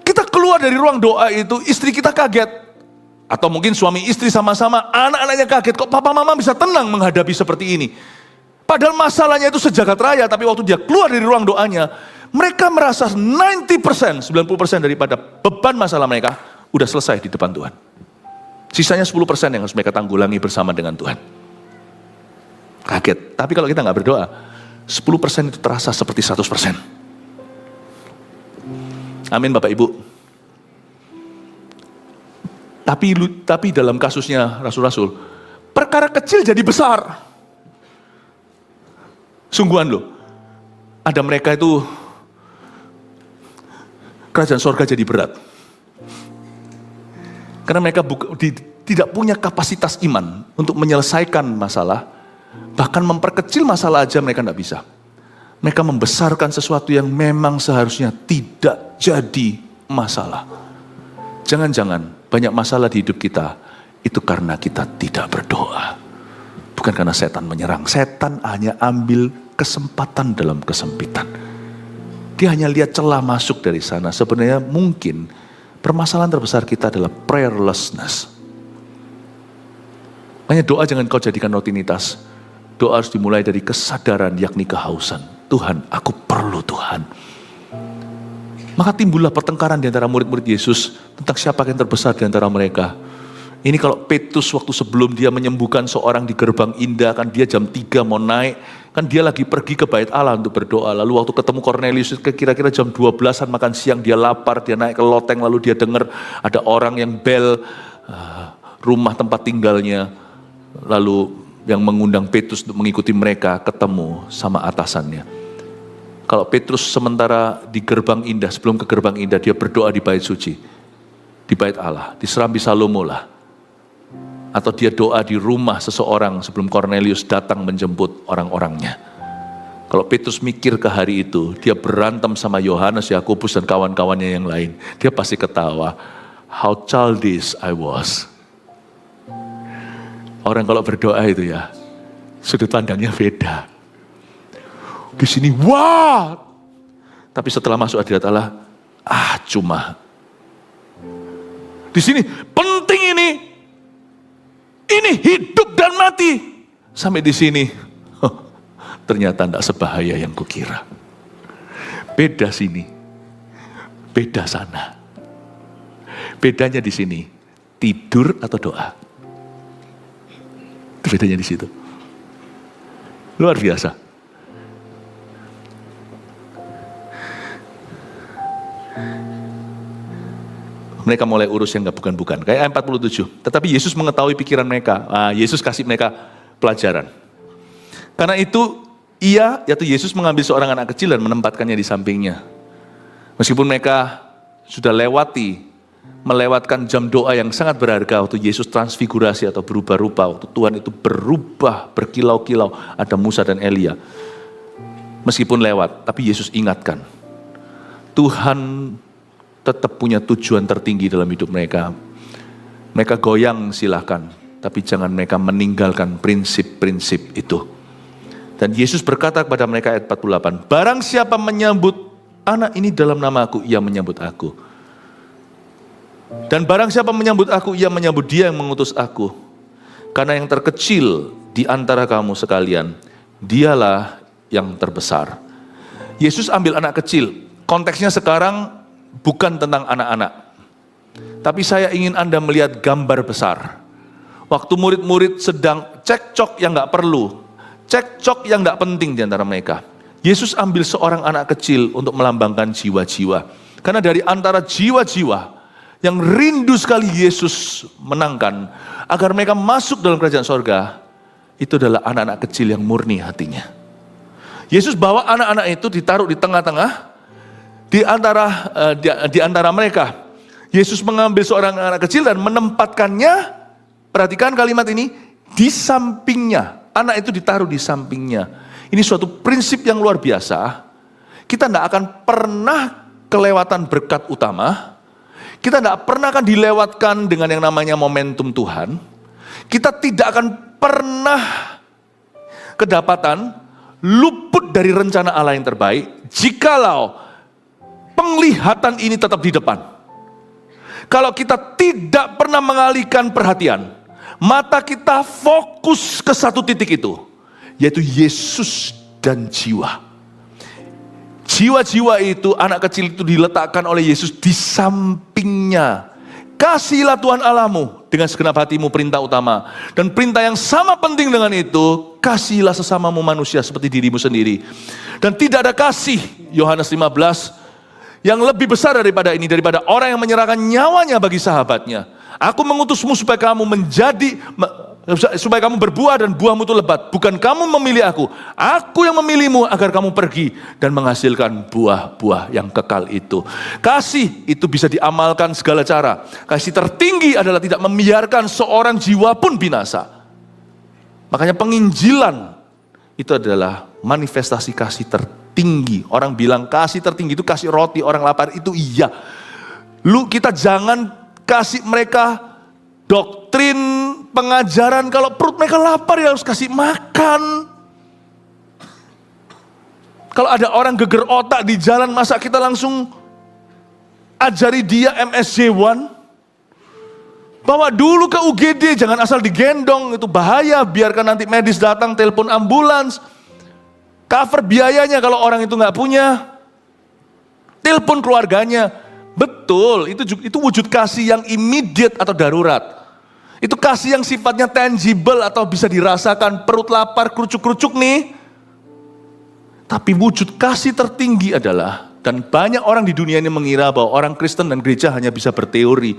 Kita keluar dari ruang doa itu, istri kita kaget. Atau mungkin suami istri sama-sama, anak-anaknya kaget, kok papa mama bisa tenang menghadapi seperti ini. Padahal masalahnya itu sejagat raya, tapi waktu dia keluar dari ruang doanya, mereka merasa 90% daripada beban masalah mereka udah selesai di depan Tuhan. Sisanya 10% yang harus mereka tanggulangi bersama dengan Tuhan. Kaget, tapi kalau kita nggak berdoa, 10% itu terasa seperti 100%. Amin Bapak Ibu. Tapi dalam kasusnya rasul-rasul, perkara kecil jadi besar. Sungguhan loh, ada mereka itu, kerajaan sorga jadi berat. Karena mereka tidak punya kapasitas iman untuk menyelesaikan masalah, bahkan memperkecil masalah aja mereka tidak bisa. Mereka membesarkan sesuatu yang memang seharusnya tidak jadi masalah. Jangan-jangan banyak masalah di hidup kita, itu karena kita tidak berdoa. Bukan karena setan menyerang. Setan hanya ambil kesempatan dalam kesempitan. Dia hanya lihat celah masuk dari sana. Sebenarnya mungkin permasalahan terbesar kita adalah prayerlessness. Makanya doa jangan kau jadikan rutinitas. Doa harus dimulai dari kesadaran, yakni kehausan. Tuhan, aku perlu Tuhan. Maka timbullah pertengkaran di antara murid-murid Yesus tentang siapa yang terbesar di antara mereka. Ini kalau Petrus waktu sebelum dia menyembuhkan seorang di gerbang indah, kan dia jam 3 mau naik, kan dia lagi pergi ke bait Allah untuk berdoa. Lalu waktu ketemu Cornelius kira-kira jam 12-an makan siang, dia lapar, dia naik ke loteng, lalu dia dengar ada orang yang bel rumah tempat tinggalnya. Lalu yang mengundang Petrus untuk mengikuti mereka ketemu sama atasannya. Kalau Petrus sementara di gerbang indah, sebelum ke gerbang indah, dia berdoa di bait suci. Di bait Allah, di Serambi Salomo lah. Atau dia doa di rumah seseorang sebelum Cornelius datang menjemput orang-orangnya. Kalau Petrus mikir ke hari itu, dia berantem sama Yohanes, Yakobus dan kawan-kawannya yang lain. Dia pasti ketawa, how childish I was. Orang kalau berdoa itu ya, sudut pandangnya beda. Di sini, wah. Tapi setelah masuk hadirat Allah, cuma. Di sini, penting ini. Ini hidup dan mati. Sampai di sini, ternyata tidak sebahaya yang kukira. Beda sini, beda sana. Bedanya di sini, tidur atau doa. Itu bedanya di situ. Luar biasa. Mereka mulai urus yang bukan-bukan. Kayak ayat 47. Tetapi Yesus mengetahui pikiran mereka. Yesus kasih mereka pelajaran. Karena itu yaitu Yesus mengambil seorang anak kecil dan menempatkannya di sampingnya. Meskipun mereka sudah melewatkan jam doa yang sangat berharga waktu Yesus transfigurasi atau berubah rupa. Waktu Tuhan itu berubah berkilau-kilau. Ada Musa dan Elia. Meskipun lewat, tapi Yesus ingatkan. Tuhan tetap punya tujuan tertinggi dalam hidup mereka. Mereka goyang silahkan, tapi jangan mereka meninggalkan prinsip-prinsip itu. Dan Yesus berkata kepada mereka ayat 48, barang siapa menyambut anak ini dalam nama aku, ia menyambut aku. Dan barang siapa menyambut aku, ia menyambut dia yang mengutus aku. Karena yang terkecil di antara kamu sekalian, dialah yang terbesar. Yesus ambil anak kecil. Konteksnya sekarang bukan tentang anak-anak. Tapi saya ingin Anda melihat gambar besar. Waktu murid-murid sedang cekcok yang gak perlu, cekcok yang gak penting di antara mereka, Yesus ambil seorang anak kecil untuk melambangkan jiwa-jiwa. Karena dari antara jiwa-jiwa yang rindu sekali Yesus menangkan agar mereka masuk dalam kerajaan sorga, itu adalah anak-anak kecil yang murni hatinya. Yesus bawa anak-anak itu ditaruh di tengah-tengah, di antara mereka. Yesus mengambil seorang anak kecil dan menempatkannya, perhatikan kalimat ini, di sampingnya. Anak itu ditaruh di sampingnya. Ini suatu prinsip yang luar biasa. Kita tidak akan pernah kelewatan berkat utama. Kita tidak pernah akan dilewatkan dengan yang namanya momentum Tuhan. Kita tidak akan pernah kedapatan luput dari rencana Allah yang terbaik jikalau penglihatan ini tetap di depan. Kalau kita tidak pernah mengalihkan perhatian, mata kita fokus ke satu titik itu, yaitu Yesus dan jiwa. Jiwa-jiwa itu, anak kecil itu diletakkan oleh Yesus di sampingnya. Kasihilah Tuhan Allahmu dengan segenap hatimu, perintah utama. Dan perintah yang sama penting dengan itu, kasihilah sesamamu manusia seperti dirimu sendiri. Dan tidak ada kasih, Yohanes 15, yang lebih besar daripada ini, daripada orang yang menyerahkan nyawanya bagi sahabatnya. Aku mengutusmu supaya kamu supaya kamu berbuah dan buahmu itu lebat. Bukan kamu memilih aku yang memilihmu agar kamu pergi dan menghasilkan buah-buah yang kekal itu. Kasih itu bisa diamalkan segala cara. Kasih tertinggi adalah tidak membiarkan seorang jiwa pun binasa. Makanya penginjilan itu adalah manifestasi kasih tertinggi. Orang bilang kasih tertinggi itu kasih roti orang lapar, itu iya. Kita jangan kasih mereka doktrin, pengajaran, kalau perut mereka lapar ya harus kasih makan. Kalau ada orang geger otak di jalan, masa kita langsung ajari dia MSJ1? Bawa dulu ke UGD, jangan asal digendong, itu bahaya, biarkan nanti medis datang, telepon ambulans. Cover biayanya kalau orang itu nggak punya. Telepon keluarganya. Betul, itu wujud kasih yang immediate atau darurat. Itu kasih yang sifatnya tangible atau bisa dirasakan, perut lapar, kerucuk-kerucuk nih. Tapi wujud kasih tertinggi adalah, dan banyak orang di dunia ini mengira bahwa orang Kristen dan gereja hanya bisa berteori.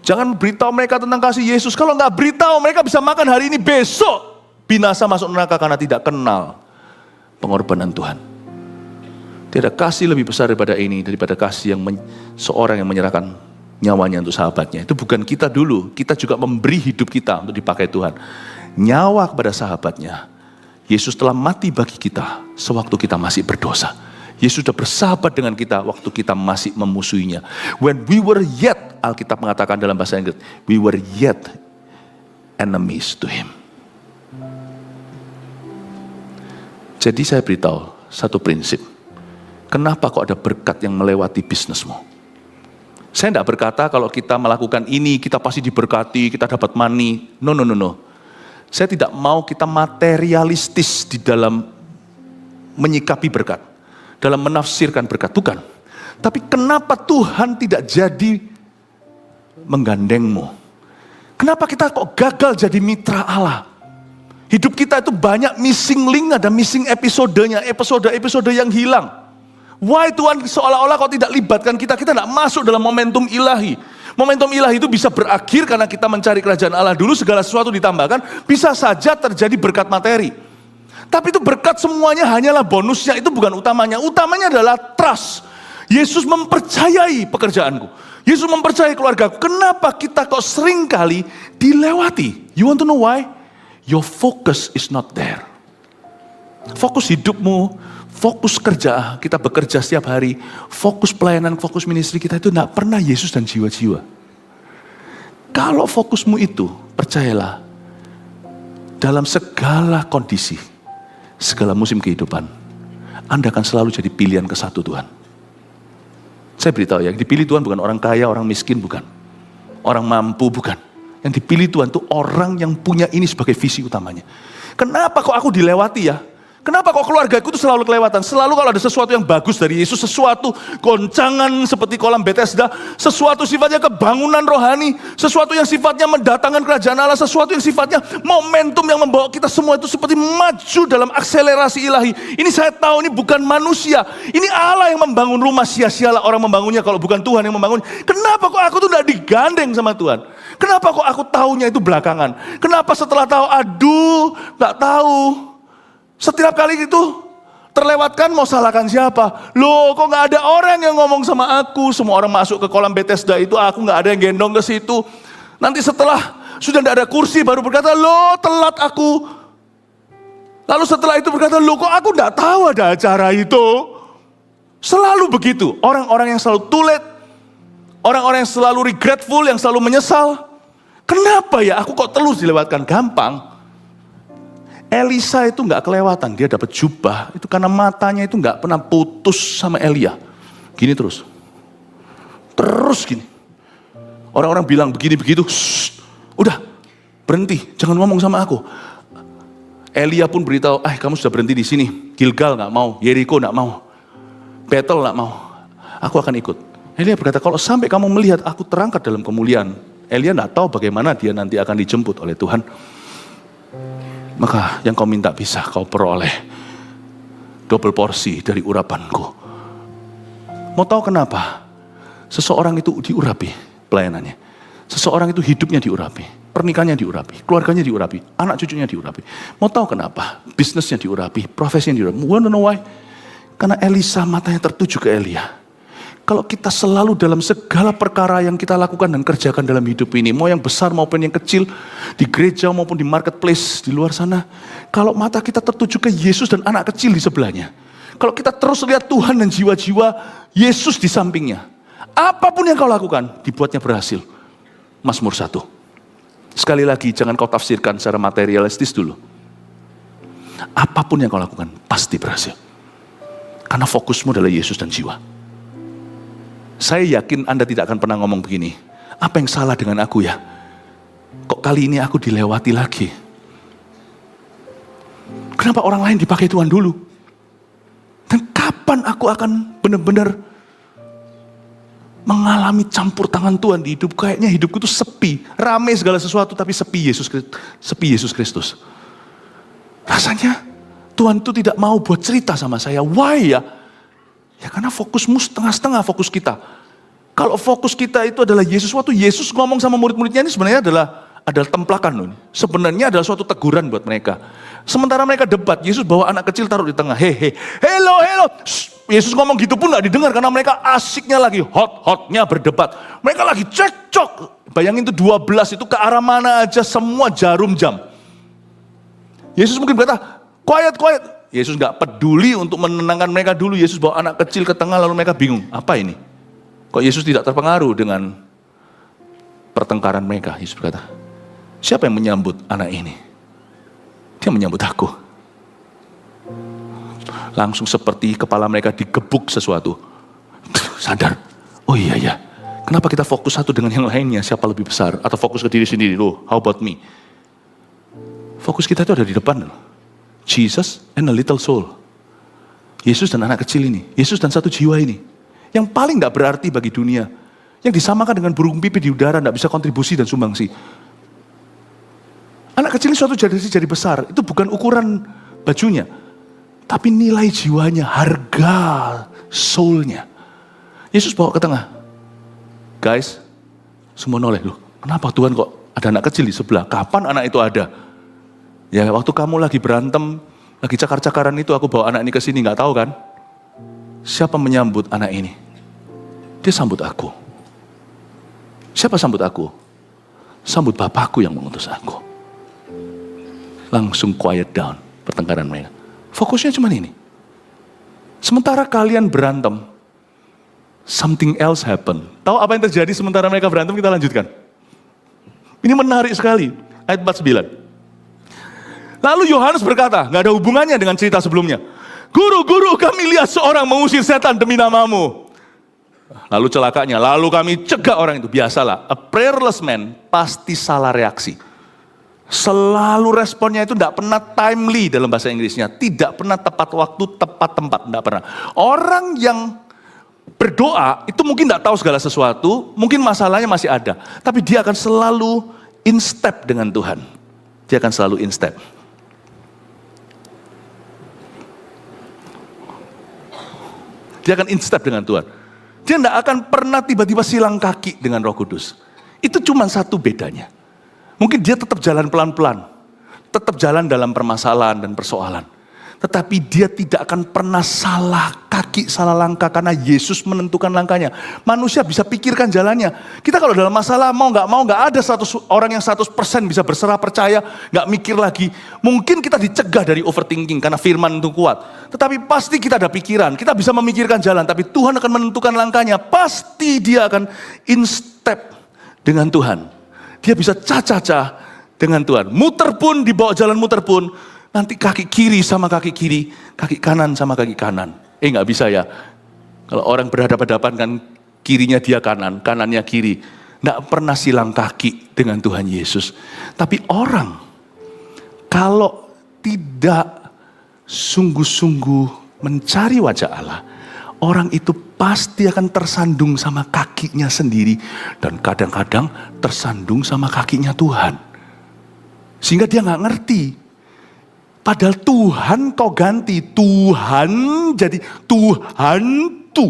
Jangan beritahu mereka tentang kasih Yesus. Kalau nggak beritahu, mereka bisa makan hari ini, besok binasa masuk neraka karena tidak kenal pengorbanan Tuhan. Tidak kasih lebih besar daripada ini, daripada kasih yang seorang yang menyerahkan nyawanya untuk sahabatnya. Itu bukan kita dulu, kita juga memberi hidup kita untuk dipakai Tuhan. Nyawa kepada sahabatnya. Yesus telah mati bagi kita sewaktu kita masih berdosa. Yesus sudah bersahabat dengan kita waktu kita masih memusuhinya. When we were yet, Alkitab mengatakan dalam bahasa Inggris, we were yet enemies to him. Jadi saya beritahu satu prinsip. Kenapa kok ada berkat yang melewati bisnismu? Saya tidak berkata kalau kita melakukan ini, kita pasti diberkati, kita dapat money. No. Saya tidak mau kita materialistis di dalam menyikapi berkat. Dalam menafsirkan berkat, bukan. Tapi kenapa Tuhan tidak jadi menggandengmu? Kenapa kita kok gagal jadi mitra Allah? Hidup kita itu banyak missing link, ada missing episodenya, episode yang hilang. Why Tuhan seolah-olah kok tidak libatkan kita tidak masuk dalam momentum ilahi. Momentum ilahi itu bisa berakhir karena kita mencari kerajaan Allah dulu, segala sesuatu ditambahkan, bisa saja terjadi berkat materi. Tapi itu berkat semuanya hanyalah bonusnya, itu bukan utamanya. Utamanya adalah trust. Yesus mempercayai pekerjaanku. Yesus mempercayai keluargaku. Kenapa kita kok sering kali dilewati? You want to know why? Your focus is not there. Fokus hidupmu, fokus kerja, kita bekerja setiap hari, fokus pelayanan, fokus ministry kita itu tidak pernah Yesus dan jiwa-jiwa. Kalau fokusmu itu, percayalah, dalam segala kondisi, segala musim kehidupan, Anda akan selalu jadi pilihan ke satu Tuhan. Saya beritahu ya, yang dipilih Tuhan bukan orang kaya, orang miskin, bukan. Orang mampu, bukan. Yang dipilih Tuhan itu orang yang punya ini sebagai visi utamanya. Kenapa kok aku dilewati ya? Kenapa kok keluargaku itu selalu kelewatan? Selalu kalau ada sesuatu yang bagus dari Yesus, sesuatu goncangan seperti kolam Bethesda, sesuatu sifatnya kebangunan rohani, sesuatu yang sifatnya mendatangkan kerajaan Allah, sesuatu yang sifatnya momentum yang membawa kita semua itu seperti maju dalam akselerasi ilahi. Ini saya tahu ini bukan manusia, ini Allah yang membangun rumah, sia-sialah orang membangunnya kalau bukan Tuhan yang membangun. Kenapa kok aku tuh tidak digandeng sama Tuhan? Kenapa kok aku taunya itu belakangan? Kenapa setelah tahu, aduh, nggak tahu. Setiap kali itu terlewatkan mau salahkan siapa? Loh kok gak ada orang yang ngomong sama aku? Semua orang masuk ke kolam Bethesda itu, aku gak ada yang gendong ke situ. Nanti setelah sudah gak ada kursi baru berkata, loh telat aku. Lalu setelah itu berkata, loh kok aku gak tahu ada acara itu. Selalu begitu, orang-orang yang selalu too late, orang-orang yang selalu regretful, yang selalu menyesal. Kenapa ya aku kok terus dilewatkan? Gampang. Elisa itu nggak kelewatan, dia dapat jubah itu karena matanya itu nggak pernah putus sama Elia. Gini terus gini. Orang-orang bilang begini begitu, udah berhenti, jangan ngomong sama aku. Elia pun beritahu, kamu sudah berhenti di sini. Gilgal nggak mau, Yeriko nggak mau, Betel nggak mau. Aku akan ikut. Elia berkata, kalau sampai kamu melihat aku terangkat dalam kemuliaan, Elia nggak tahu bagaimana dia nanti akan dijemput oleh Tuhan. Maka yang kau minta bisa kau peroleh double porsi dari urapanku. Mau tahu kenapa? Seseorang itu diurapi pelayanannya. Seseorang itu hidupnya diurapi. Pernikahannya diurapi. Keluarganya diurapi. Anak cucunya diurapi. Mau tahu kenapa? Bisnisnya diurapi. Profesinya diurapi. Wanna know why? Karena Elisa matanya tertuju ke Elia. Kalau kita selalu dalam segala perkara yang kita lakukan dan kerjakan dalam hidup ini, mau yang besar maupun yang kecil, di gereja maupun di marketplace, di luar sana, kalau mata kita tertuju ke Yesus dan anak kecil di sebelahnya, kalau kita terus lihat Tuhan dan jiwa-jiwa Yesus di sampingnya, apapun yang kau lakukan, dibuatnya berhasil. Mazmur 1. Sekali lagi, jangan kau tafsirkan secara materialistis dulu. Apapun yang kau lakukan, pasti berhasil. Karena fokusmu adalah Yesus dan jiwa. Saya yakin Anda tidak akan pernah ngomong begini, apa yang salah dengan aku ya? Kok kali ini aku dilewati lagi? Kenapa orang lain dipakai Tuhan dulu? Dan kapan aku akan benar-benar mengalami campur tangan Tuhan di hidup? Kayaknya hidupku itu sepi, ramai segala sesuatu tapi sepi Yesus Kristus. Rasanya Tuhan itu tidak mau buat cerita sama saya. Why ya? Ya karena fokusmu setengah-setengah fokus kita. Kalau fokus kita itu adalah Yesus, waktu Yesus ngomong sama murid-muridnya ini sebenarnya adalah templakan loh. Sebenarnya adalah suatu teguran buat mereka. Sementara mereka debat, Yesus bawa anak kecil taruh di tengah. Hello. Yesus ngomong gitu pun gak didengar karena mereka asiknya lagi hot-hotnya berdebat. Mereka lagi cekcok. Bayangin itu 12 itu ke arah mana aja semua jarum jam. Yesus mungkin berkata, quiet. Yesus gak peduli untuk menenangkan mereka dulu. Yesus bawa anak kecil ke tengah lalu mereka bingung. Apa ini? Kok Yesus tidak terpengaruh dengan pertengkaran mereka? Yesus berkata, siapa yang menyambut anak ini? Dia menyambut aku. Langsung seperti kepala mereka digebuk sesuatu. Sadar, oh iya. Kenapa kita fokus satu dengan yang lainnya? Siapa lebih besar? Atau fokus ke diri sendiri? Loh, how about me? Fokus kita itu ada di depan loh. Jesus and a little soul. Yesus dan anak kecil ini. Yesus dan satu jiwa ini. Yang paling gak berarti bagi dunia. Yang disamakan dengan burung pipit di udara, gak bisa kontribusi dan sumbangsi. Anak kecil ini suatu jadi besar. Itu bukan ukuran bajunya. Tapi nilai jiwanya, harga soulnya. Yesus bawa ke tengah. Guys, semua noleh. Loh, kenapa Tuhan kok ada anak kecil di sebelah? Kapan anak itu ada? Ya waktu kamu lagi berantem, lagi cakar-cakaran itu aku bawa anak ini ke sini, nggak tahu kan? Siapa menyambut anak ini? Dia sambut aku. Siapa sambut aku? Sambut Bapakku yang mengutus aku. Langsung quiet down pertengkaran mereka. Fokusnya cuma ini. Sementara kalian berantem, something else happen. Tahu apa yang terjadi sementara mereka berantem? Kita lanjutkan. Ini menarik sekali. Ayat 49. Lalu Yohanes berkata, nggak ada hubungannya dengan cerita sebelumnya. Guru, kami lihat seorang mengusir setan demi namamu. Lalu celakanya, lalu kami cegah orang itu. Biasalah, a prayerless man pasti salah reaksi. Selalu responnya itu tidak pernah timely dalam bahasa Inggrisnya. Tidak pernah tepat waktu, tepat tempat, tidak pernah. Orang yang berdoa itu mungkin tidak tahu segala sesuatu, mungkin masalahnya masih ada. Tapi dia akan selalu in step dengan Tuhan. Dia akan selalu in step. Dia akan in step dengan Tuhan. Dia tidak akan pernah tiba-tiba silang kaki dengan Roh Kudus. Itu cuma satu bedanya. Mungkin dia tetap jalan pelan-pelan. Tetap jalan dalam permasalahan dan persoalan. Tetapi dia tidak akan pernah salah kaki, salah langkah. Karena Yesus menentukan langkahnya. Manusia bisa pikirkan jalannya. Kita kalau dalam masalah mau nggak ada orang yang 100% bisa berserah percaya. Nggak mikir lagi. Mungkin kita dicegah dari overthinking karena firman itu kuat. Tetapi pasti kita ada pikiran. Kita bisa memikirkan jalan. Tapi Tuhan akan menentukan langkahnya. Pasti dia akan in step dengan Tuhan. Dia bisa cacah dengan Tuhan. Muter pun, dibawa jalan muter pun. Nanti kaki kiri sama kaki kiri, kaki kanan sama kaki kanan. Nggak bisa ya. Kalau orang berhadapan-hadapan kan kirinya dia kanan, kanannya kiri. Nggak pernah silang kaki dengan Tuhan Yesus. Tapi orang kalau tidak sungguh-sungguh mencari wajah Allah, orang itu pasti akan tersandung sama kakinya sendiri. Dan kadang-kadang tersandung sama kakinya Tuhan. Sehingga dia nggak ngerti. Padahal Tuhan kau ganti, Tuhan jadi Tuhantu.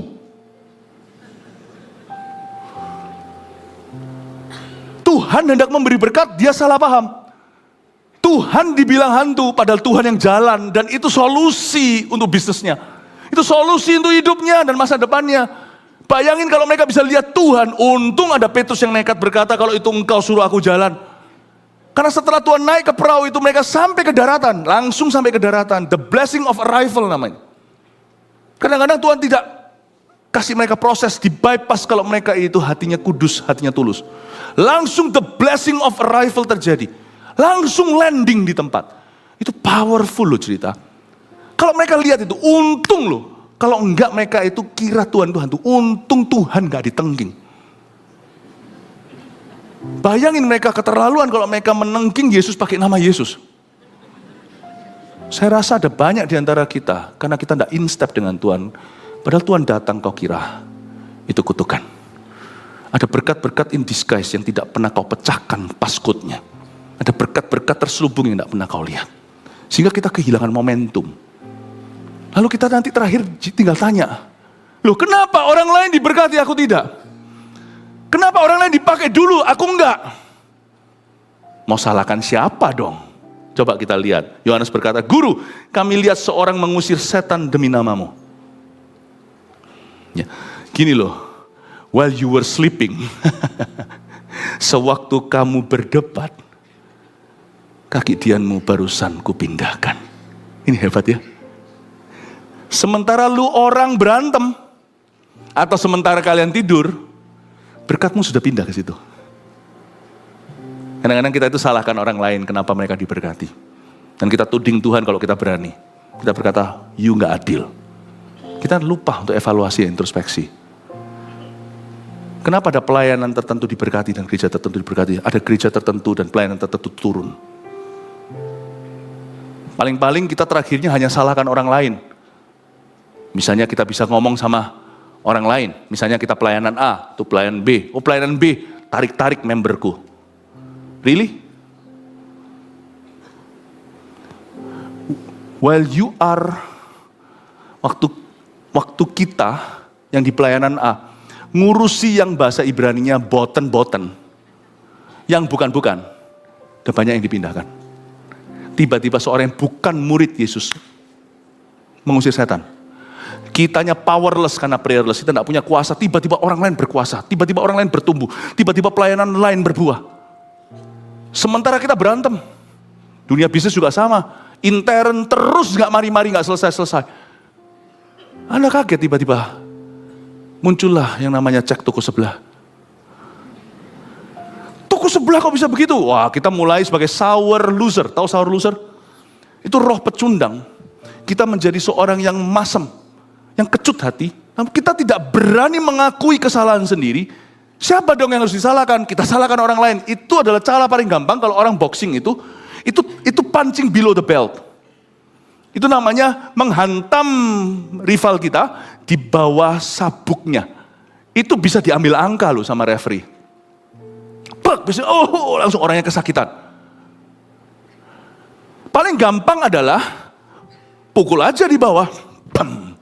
Tuhan hendak memberi berkat, dia salah paham. Tuhan dibilang hantu, padahal Tuhan yang jalan. Dan itu solusi untuk bisnisnya. Itu solusi untuk hidupnya dan masa depannya. Bayangin kalau mereka bisa lihat Tuhan, untung ada Petrus yang nekat berkata, kalau itu engkau suruh aku jalan. Karena setelah Tuhan naik ke perahu itu mereka sampai ke daratan, langsung sampai ke daratan. The blessing of arrival namanya. Kadang-kadang Tuhan tidak kasih mereka proses, di bypass kalau mereka itu hatinya kudus, hatinya tulus. Langsung the blessing of arrival terjadi. Langsung landing di tempat. Itu powerful loh cerita. Kalau mereka lihat itu, untung loh. Kalau enggak mereka itu kira Tuhan tuh, untung Tuhan gak ditengging. Bayangin mereka keterlaluan kalau mereka menengking Yesus pakai nama Yesus. Saya rasa ada banyak di antara kita, karena kita tidak in step dengan Tuhan. Padahal Tuhan datang kau kira, itu kutukan. Ada berkat-berkat in disguise yang tidak pernah kau pecahkan passcode-nya. Ada berkat-berkat terselubung yang tidak pernah kau lihat. Sehingga kita kehilangan momentum. Lalu kita nanti terakhir tinggal tanya, loh kenapa orang lain diberkati aku tidak? Kenapa orang lain dipakai dulu, aku enggak? Mau salahkan siapa dong? Coba kita lihat. Yohanes berkata, Guru, kami lihat seorang mengusir setan demi namamu. Ya, gini loh, while you were sleeping, sewaktu kamu berdebat, kaki dianmu barusan kupindahkan. Ini hebat ya. Sementara lu orang berantem, atau sementara kalian tidur, berkatmu sudah pindah ke situ. Kadang-kadang kita itu salahkan orang lain kenapa mereka diberkati. Dan kita tuding Tuhan kalau kita berani. Kita berkata, you gak adil. Kita lupa untuk evaluasi, introspeksi. Kenapa ada pelayanan tertentu diberkati dan gereja tertentu diberkati? Ada gereja tertentu dan pelayanan tertentu turun. Paling-paling kita terakhirnya hanya salahkan orang lain. Misalnya kita bisa ngomong sama orang lain, misalnya kita pelayanan A, itu pelayanan B. Oh pelayanan B, tarik-tarik memberku. Really? While you are, waktu kita yang di pelayanan A, ngurusi yang bahasa Ibraninya boten-boten, yang bukan-bukan, ada banyak yang dipindahkan. Tiba-tiba seorang yang bukan murid Yesus, mengusir setan. Kitanya powerless karena prayerless, kita tidak punya kuasa, tiba-tiba orang lain berkuasa, tiba-tiba orang lain bertumbuh, tiba-tiba pelayanan lain berbuah. Sementara kita berantem. Dunia bisnis juga sama, intern terus gak mari-mari, gak selesai-selesai. Anda kaget tiba-tiba, muncullah yang namanya cek toko sebelah. Toko sebelah kok bisa begitu? Wah, kita mulai sebagai sour loser, tahu sour loser? itu roh pecundang. Kita menjadi seorang yang masem, yang kecut hati. Namun kita tidak berani mengakui kesalahan sendiri. Siapa dong yang harus disalahkan? Kita salahkan orang lain. Itu adalah cara paling gampang kalau orang boxing itu punching below the belt. Itu namanya menghantam rival kita di bawah sabuknya. Itu bisa diambil angka loh sama referee. Bisa, langsung orangnya kesakitan. Paling gampang adalah pukul aja di bawah. Bam.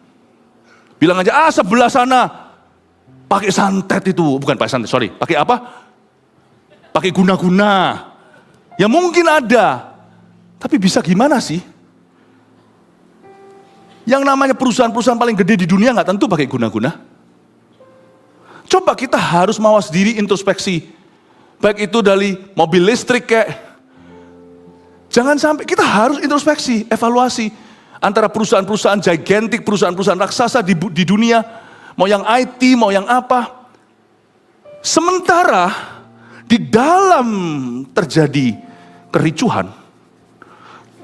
Bilang aja, sebelah sana pakai santet itu, bukan pakai santet, sorry, pakai apa? Pakai guna-guna. Ya mungkin ada, tapi bisa gimana sih? Yang namanya perusahaan-perusahaan paling gede di dunia nggak tentu pakai guna-guna. Coba kita harus mawas diri introspeksi. Baik itu dari mobil listrik kayak. Jangan sampai, kita harus introspeksi, evaluasi. Antara perusahaan-perusahaan gigantic, perusahaan-perusahaan raksasa di dunia. Mau yang IT, mau yang apa. Sementara di dalam terjadi kericuhan,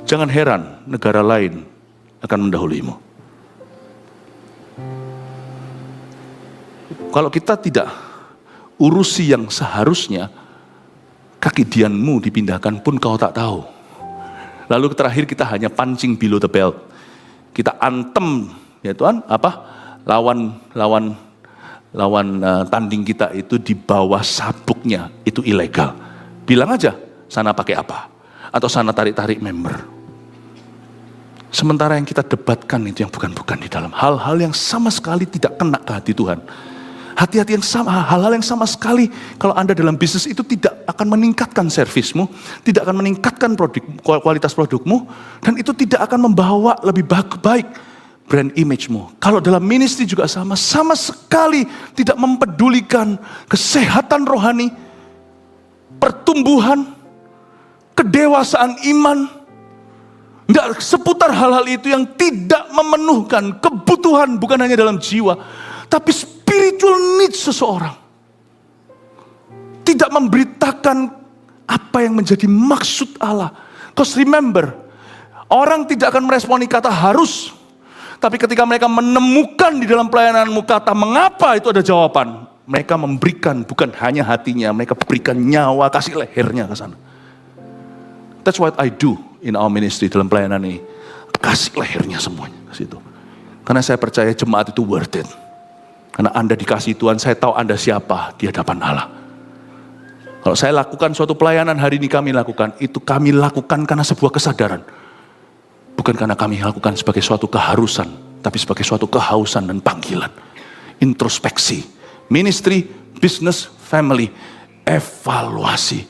jangan heran negara lain akan mendahulimu. Kalau kita tidak urusi yang seharusnya, kaki dianmu dipindahkan pun kau tak tahu. Lalu terakhir kita hanya punching below the belt. Kita antem, ya Tuhan, lawan tanding kita itu di bawah sabuknya, itu ilegal. Bilang aja, sana pakai apa? Atau sana tarik-tarik member. Sementara yang kita debatkan itu yang bukan-bukan di dalam. Hal-hal yang sama sekali tidak kena ke hati Tuhan. Hati-hati yang sama, hal-hal yang sama sekali kalau Anda dalam bisnis itu tidak akan meningkatkan servismu, tidak akan meningkatkan kualitas produkmu, dan itu tidak akan membawa lebih baik brand image-mu. Kalau dalam ministry juga sama sekali tidak mempedulikan kesehatan rohani, pertumbuhan, kedewasaan iman. Tidak seputar hal-hal itu yang tidak memenuhkan kebutuhan bukan hanya dalam jiwa, tapi spiritual needs seseorang. Tidak memberitakan apa yang menjadi maksud Allah. Because remember, orang tidak akan meresponi kata harus. Tapi ketika mereka menemukan di dalam pelayananmu kata mengapa, itu ada jawaban. Mereka memberikan bukan hanya hatinya, mereka berikan nyawa, kasih lehernya ke sana. That's what I do in our ministry dalam pelayanan ini. Kasih lehernya semuanya ke situ. Karena saya percaya jemaat itu worth it. Karena Anda dikasih Tuhan, saya tahu Anda siapa di hadapan Allah. Kalau saya lakukan suatu pelayanan hari ini kami lakukan, itu kami lakukan karena sebuah kesadaran. Bukan karena kami lakukan sebagai suatu keharusan, tapi sebagai suatu kehausan dan panggilan. Introspeksi, ministry, business, family, evaluasi.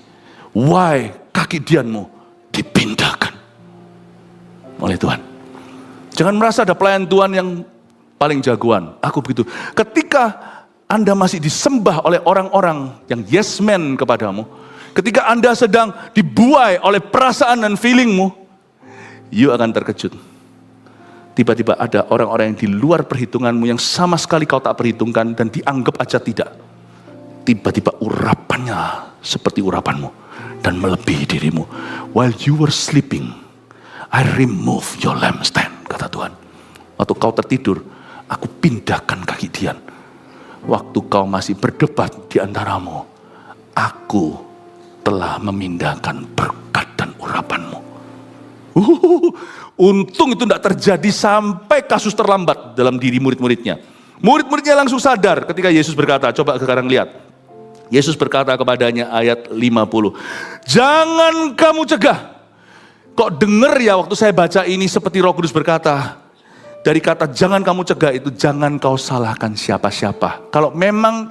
Why kaki dianmu dipindahkan oleh Tuhan. Jangan merasa ada pelayan Tuhan yang paling jagoan. Aku begitu. Ketika Anda masih disembah oleh orang-orang yang yes man kepadamu, ketika Anda sedang dibuai oleh perasaan dan feelingmu, you akan terkejut. Tiba-tiba ada orang-orang yang di luar perhitunganmu yang sama sekali kau tak perhitungkan dan dianggap aja tidak. Tiba-tiba urapannya seperti urapanmu dan melebihi dirimu. While you were sleeping, I remove your lampstand, kata Tuhan. Waktu kau tertidur, aku pindahkan kaki dian. Waktu kau masih berdebat di antaramu, aku telah memindahkan berkat dan urapanmu. Untung itu tidak terjadi sampai kasus terlambat dalam diri murid-muridnya. Murid-muridnya langsung sadar ketika Yesus berkata, coba sekarang lihat. Yesus berkata kepadanya ayat 50, jangan kamu cegah. Kok dengar ya waktu saya baca ini seperti Roh Kudus berkata, dari kata jangan kamu cegah itu jangan kau salahkan siapa-siapa. Kalau memang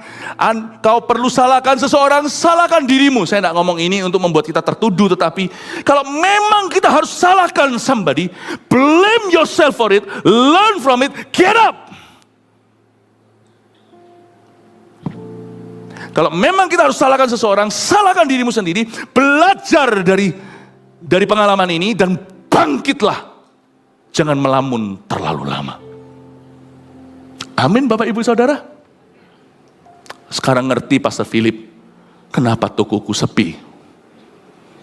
kau perlu salahkan seseorang, salahkan dirimu. Saya tidak ngomong ini untuk membuat kita tertuduh, tetapi kalau memang kita harus salahkan somebody, blame yourself for it, learn from it, get up. Kalau memang kita harus salahkan seseorang, salahkan dirimu sendiri, belajar dari pengalaman ini dan bangkitlah. Jangan melamun terlalu lama. Amin Bapak Ibu Saudara. Sekarang ngerti Pastor Philip, kenapa tokoku sepi.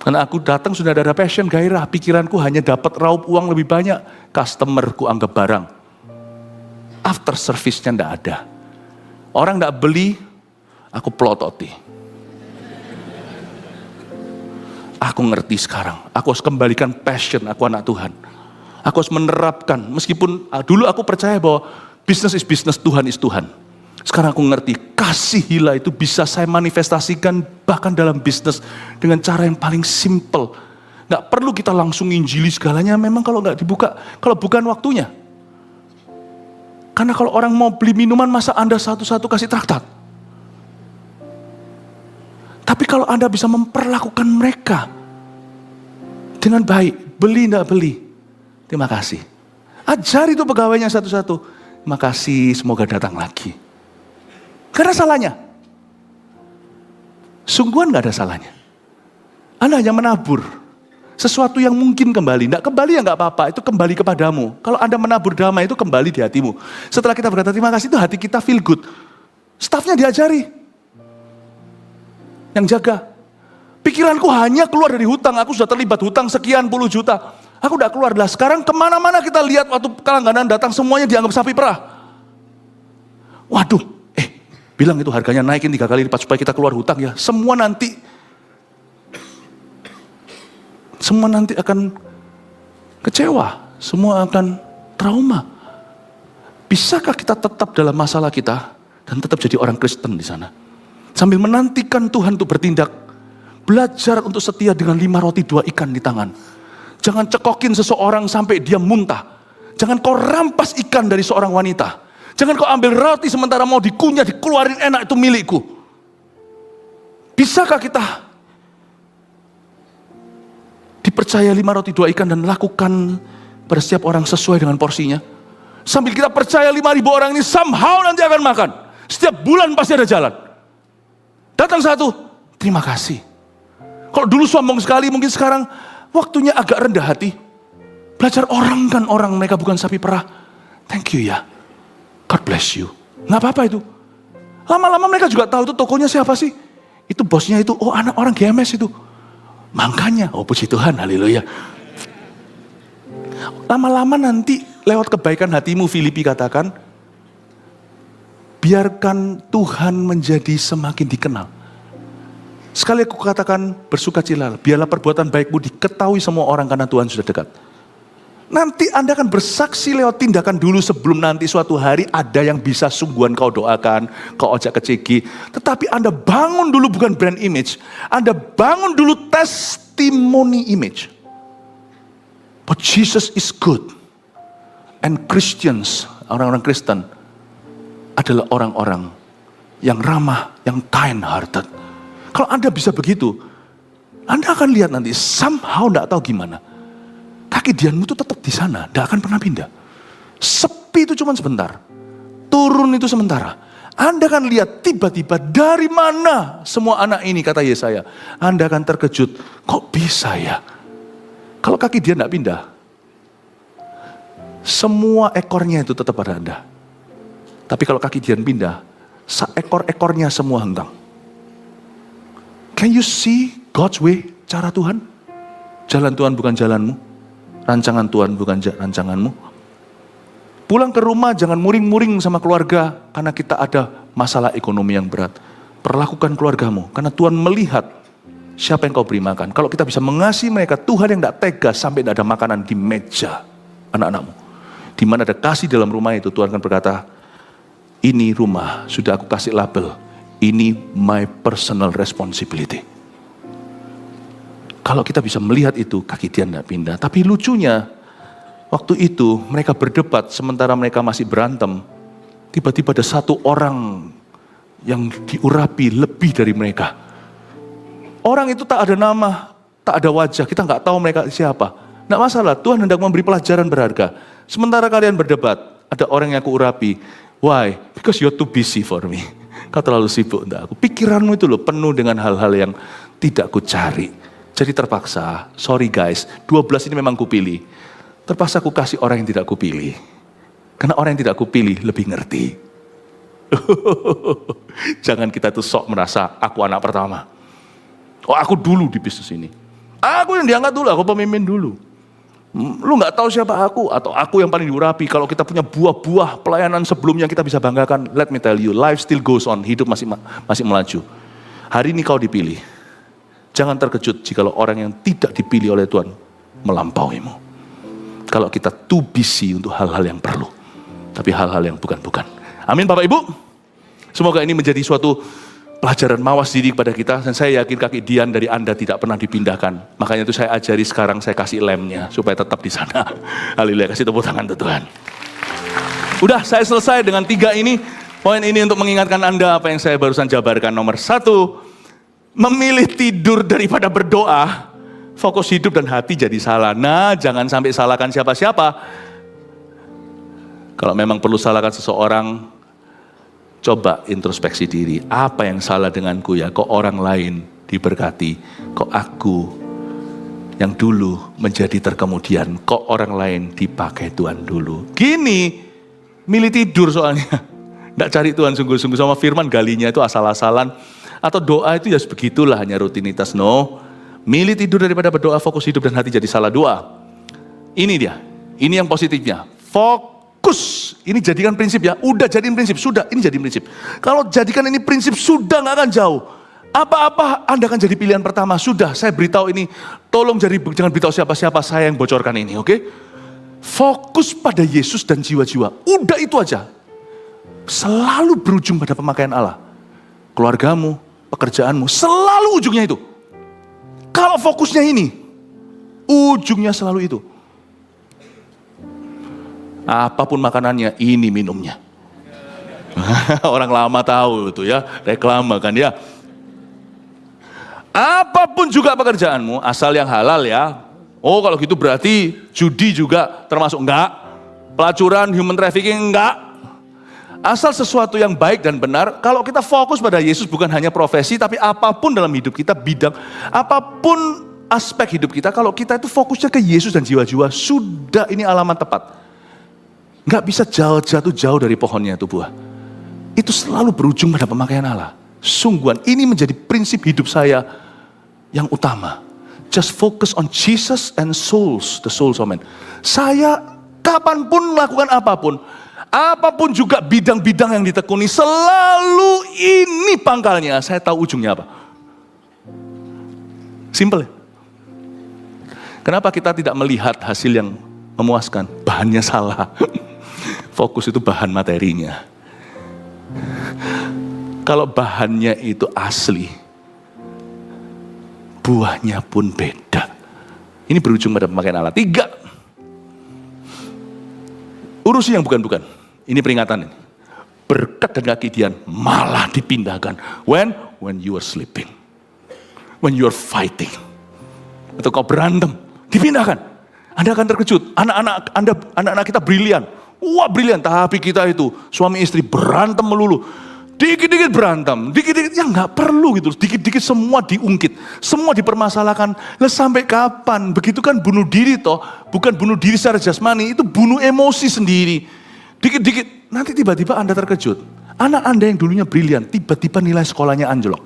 Karena aku datang sudah ada passion, gairah. Pikiranku hanya dapat raup uang lebih banyak. Customer ku anggap barang. After service-nya enggak ada. Orang enggak beli, aku pelototi. Aku ngerti sekarang. Aku harus kembalikan passion, aku anak Tuhan. Aku harus menerapkan, meskipun dulu aku percaya bahwa business is business, Tuhan is Tuhan. Sekarang aku ngerti, kasih hila itu bisa saya manifestasikan bahkan dalam bisnis dengan cara yang paling simple. Nggak perlu kita langsung injili segalanya, memang kalau nggak dibuka, kalau bukan waktunya. Karena kalau orang mau beli minuman, masa Anda satu-satu kasih traktat? Tapi kalau Anda bisa memperlakukan mereka dengan baik, beli nggak beli, terima kasih. Ajari itu pegawainya satu-satu, terima kasih, semoga datang lagi. Karena salahnya, sungguhan gak ada salahnya. Anda hanya menabur sesuatu yang mungkin kembali. Tidak kembali ya gak apa-apa, itu kembali kepadamu. Kalau Anda menabur damai itu kembali di hatimu. Setelah kita berkata terima kasih itu hati kita feel good. Stafnya diajari. Yang jaga. Pikiranku hanya keluar dari hutang, aku sudah terlibat hutang sekian puluh juta. Aku udah keluar lah. Sekarang kemana-mana kita lihat waktu langganan datang semuanya dianggap sapi perah. Waduh. Bilang itu harganya naikin 3 kali lipat supaya kita keluar hutang ya. Semua nanti akan kecewa. Semua akan trauma. Bisakah kita tetap dalam masalah kita dan tetap jadi orang Kristen di sana? Sambil menantikan Tuhan untuk bertindak. Belajar untuk setia dengan 5 roti 2 ikan di tangan. Jangan cekokin seseorang sampai dia muntah. Jangan kau rampas ikan dari seorang wanita. Jangan kau ambil roti sementara mau dikunyah, dikeluarin enak itu milikku. Bisakah kita dipercaya 5 roti 2 ikan dan lakukan pada setiap orang sesuai dengan porsinya? Sambil kita percaya 5.000 orang ini somehow nanti akan makan. Setiap bulan pasti ada jalan. Datang satu, terima kasih. Kalau dulu sombong sekali, mungkin sekarang waktunya agak rendah hati. Belajar orang kan orang, mereka bukan sapi perah. Thank you ya. God bless you. Nggak apa-apa itu. Lama-lama mereka juga tahu itu tokonya siapa sih. Itu bosnya itu, oh anak orang GMS itu. Makanya, oh puji Tuhan, haleluya. Lama-lama nanti lewat kebaikan hatimu, Filipi katakan, biarkan Tuhan menjadi semakin dikenal. Sekali aku katakan bersukacita, biarlah perbuatan baikmu diketahui semua orang karena Tuhan sudah dekat. Nanti Anda akan bersaksi lewat tindakan dulu sebelum nanti suatu hari ada yang bisa sungguhan kau doakan, kau ajak ke CG. Tetapi Anda bangun dulu bukan brand image, Anda bangun dulu testimony image. But Jesus is good. And Christians, orang-orang Kristen, adalah orang-orang yang ramah, yang kind hearted. Kalau Anda bisa begitu, Anda akan lihat nanti somehow tidak tahu gimana. Kaki dianmu itu tetap di sana, tidak akan pernah pindah. Sepi itu cuma sebentar, turun itu sementara. Anda akan lihat tiba-tiba dari mana semua anak ini, kata Yesaya. Anda akan terkejut, kok bisa ya? Kalau kaki dia tidak pindah, semua ekornya itu tetap pada Anda. Tapi kalau kaki dia pindah, seekor-ekornya semua hengkang. Can you see God's way, cara Tuhan? Jalan Tuhan bukan jalanmu. Rancangan Tuhan bukan rancanganmu. Pulang ke rumah jangan muring-muring sama keluarga karena kita ada masalah ekonomi yang berat. Perlakukan keluargamu karena Tuhan melihat siapa yang kau beri makan. Kalau kita bisa mengasihi mereka, Tuhan yang tidak tega sampai tidak ada makanan di meja anak-anakmu. Di mana ada kasih dalam rumah itu, Tuhan akan berkata, ini rumah sudah aku kasih label, ini my personal responsibility. Kalau kita bisa melihat itu, kaki dia tidak pindah. Tapi lucunya, waktu itu mereka berdebat, sementara mereka masih berantem. Tiba-tiba ada satu orang yang diurapi lebih dari mereka. Orang itu tak ada nama, tak ada wajah, kita nggak tahu mereka siapa. Nggak masalah, Tuhan hendak memberi pelajaran berharga. Sementara kalian berdebat, ada orang yang aku urapi. Why? Because you're too busy for me. Kau terlalu sibuk untuk aku. Pikiranmu itu loh penuh dengan hal-hal yang tidak ku cari. Jadi terpaksa, sorry guys, 12 ini memang kupilih. Terpaksa ku kasih orang yang tidak kupilih. Karena orang yang tidak kupilih lebih ngerti. Jangan kita tuh sok merasa aku anak pertama. Oh aku dulu di bisnis ini. Aku yang diangkat dulu, aku pemimpin dulu. Lu nggak tahu siapa aku, atau aku yang paling diurapi. Kalau kita punya buah-buah pelayanan sebelumnya kita bisa banggakan. Let me tell you, life still goes on, hidup masih melaju. Hari ini kau dipilih. Jangan terkejut jika orang yang tidak dipilih oleh Tuhan melampauimu. Kalau kita too busy untuk hal-hal yang perlu, tapi hal-hal yang bukan-bukan. Amin Bapak Ibu. Semoga ini menjadi suatu pelajaran mawas diri kepada kita, dan saya yakin kaki Dian dari Anda tidak pernah dipindahkan. Makanya itu saya ajari sekarang, saya kasih lemnya supaya tetap di sana. Haleluya, kasih tepuk tangan untuk Tuhan. Udah, saya selesai dengan 3 ini. Poin ini untuk mengingatkan Anda apa yang saya barusan jabarkan. Nomor 1, memilih tidur daripada berdoa. Fokus hidup dan hati jadi salah. Nah, jangan sampai salahkan siapa-siapa. Kalau memang perlu salahkan seseorang, coba introspeksi diri, apa yang salah denganku ya? Kok orang lain diberkati, kok aku yang dulu menjadi terkemudian, kok orang lain dipakai Tuhan dulu. Gini, milih tidur soalnya. Nggak cari Tuhan sungguh-sungguh, sama firman galinya itu asal-asalan. Atau doa itu ya sebegitulah, hanya rutinitas. No, milih tidur daripada berdoa, fokus hidup dan hati jadi salah. 2, ini dia, ini yang positifnya. Fokus, ini jadikan prinsip ya, udah jadiin prinsip, sudah, ini jadi prinsip. Kalau jadikan ini prinsip, sudah gak akan jauh. Apa-apa Anda akan jadi pilihan pertama, sudah, saya beritahu ini, tolong jangan beritahu siapa-siapa, saya yang bocorkan ini, oke? Fokus pada Yesus dan jiwa-jiwa, udah itu aja. Selalu berujung pada pemakaian Allah. Keluargamu, pekerjaanmu, selalu ujungnya itu. Kalau fokusnya ini, ujungnya selalu itu. Apapun makanannya, ini minumnya. Orang lama tahu itu ya, reklame kan ya. Apapun juga pekerjaanmu, asal yang halal ya. Oh kalau gitu berarti judi juga termasuk, enggak. Pelacuran, human trafficking, enggak. Asal sesuatu yang baik dan benar, kalau kita fokus pada Yesus bukan hanya profesi, tapi apapun dalam hidup kita, bidang, apapun aspek hidup kita, kalau kita itu fokusnya ke Yesus dan jiwa-jiwa, sudah ini alamat tepat. Nggak bisa jatuh jauh dari pohonnya itu buah. Itu selalu berujung pada pemakaian Allah. Sungguhan, ini menjadi prinsip hidup saya yang utama. Just focus on Jesus and souls, the souls of men. Saya kapanpun melakukan apapun juga bidang-bidang yang ditekuni, selalu ini pangkalnya. Saya tahu ujungnya apa. Simple ya. Kenapa kita tidak melihat hasil yang memuaskan? Bahannya salah. Fokus itu bahan materinya. Kalau bahannya itu asli, buahnya pun beda. Ini berujung pada pemakaian Allah. 3, urusi yang bukan-bukan. Ini peringatan ini. Berkat dan kegiatan malah dipindahkan. When you are sleeping. When you are fighting. Atau kau berantem, dipindahkan. Anda akan terkejut. Anak-anak kita brilian. Wah brilian, tapi kita itu suami istri berantem melulu. Dikit-dikit berantem, dikit-dikit ya nggak perlu gitu. Dikit-dikit semua diungkit, semua dipermasalahkan. Lah sampai kapan? Begitu kan bunuh diri toh, bukan bunuh diri secara jasmani, itu bunuh emosi sendiri. Dikit-dikit, nanti tiba-tiba Anda terkejut. Anak Anda yang dulunya brilian, tiba-tiba nilai sekolahnya anjlok.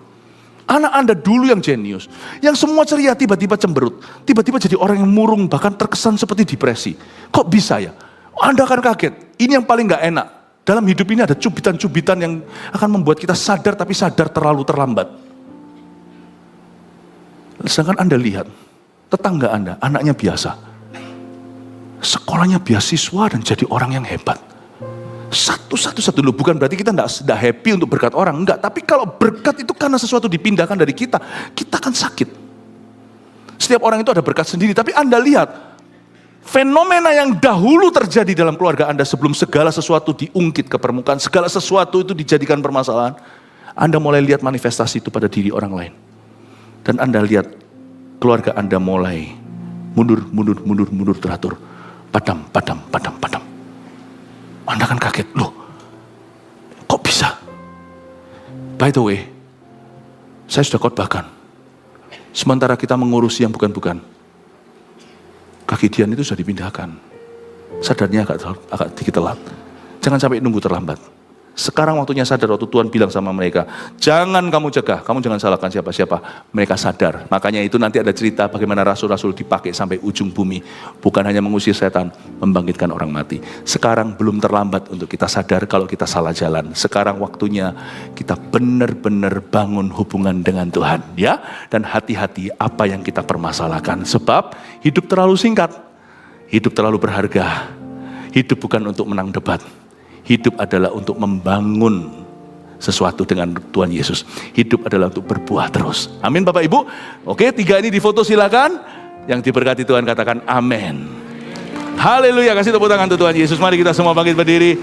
Anak Anda dulu yang jenius, yang semua ceria tiba-tiba cemberut. Tiba-tiba jadi orang yang murung, bahkan terkesan seperti depresi. Kok bisa ya? Anda akan kaget, ini yang paling gak enak. Dalam hidup ini ada cubitan-cubitan yang akan membuat kita sadar, tapi sadar terlalu terlambat. Sedangkan Anda lihat, tetangga Anda, anaknya biasa. Sekolahnya beasiswa dan jadi orang yang hebat. Satu dulu, bukan berarti kita tidak happy untuk berkat orang, enggak. Tapi kalau berkat itu karena sesuatu dipindahkan dari kita akan sakit. Setiap orang itu ada berkat sendiri, tapi Anda lihat, fenomena yang dahulu terjadi dalam keluarga Anda sebelum segala sesuatu diungkit ke permukaan, segala sesuatu itu dijadikan permasalahan, Anda mulai lihat manifestasi itu pada diri orang lain. Dan Anda lihat keluarga Anda mulai mundur teratur. Padam. Anda kan kaget, loh kok bisa? By the way, saya sudah khotbahkan, sementara kita mengurusi yang bukan-bukan, kaki Dian itu sudah dipindahkan. Sadarnya agak dikit telat. Jangan sampai nunggu terlambat. Sekarang waktunya sadar, waktu Tuhan bilang sama mereka, jangan kamu cegah, kamu jangan salahkan siapa-siapa. Mereka sadar. Makanya itu nanti ada cerita bagaimana rasul-rasul dipakai sampai ujung bumi. Bukan hanya mengusir setan, membangkitkan orang mati. Sekarang belum terlambat untuk kita sadar kalau kita salah jalan. Sekarang waktunya kita benar-benar bangun hubungan dengan Tuhan. Ya, dan hati-hati apa yang kita permasalahkan. Sebab hidup terlalu singkat, hidup terlalu berharga. Hidup bukan untuk menang debat. Hidup adalah untuk membangun sesuatu dengan Tuhan Yesus. Hidup adalah untuk berbuah terus. Amin Bapak Ibu. Oke, 3 ini difoto silakan. Yang diberkati Tuhan katakan amin. Haleluya, kasih tepuk tangan untuk Tuhan Yesus. Mari kita semua bangkit berdiri.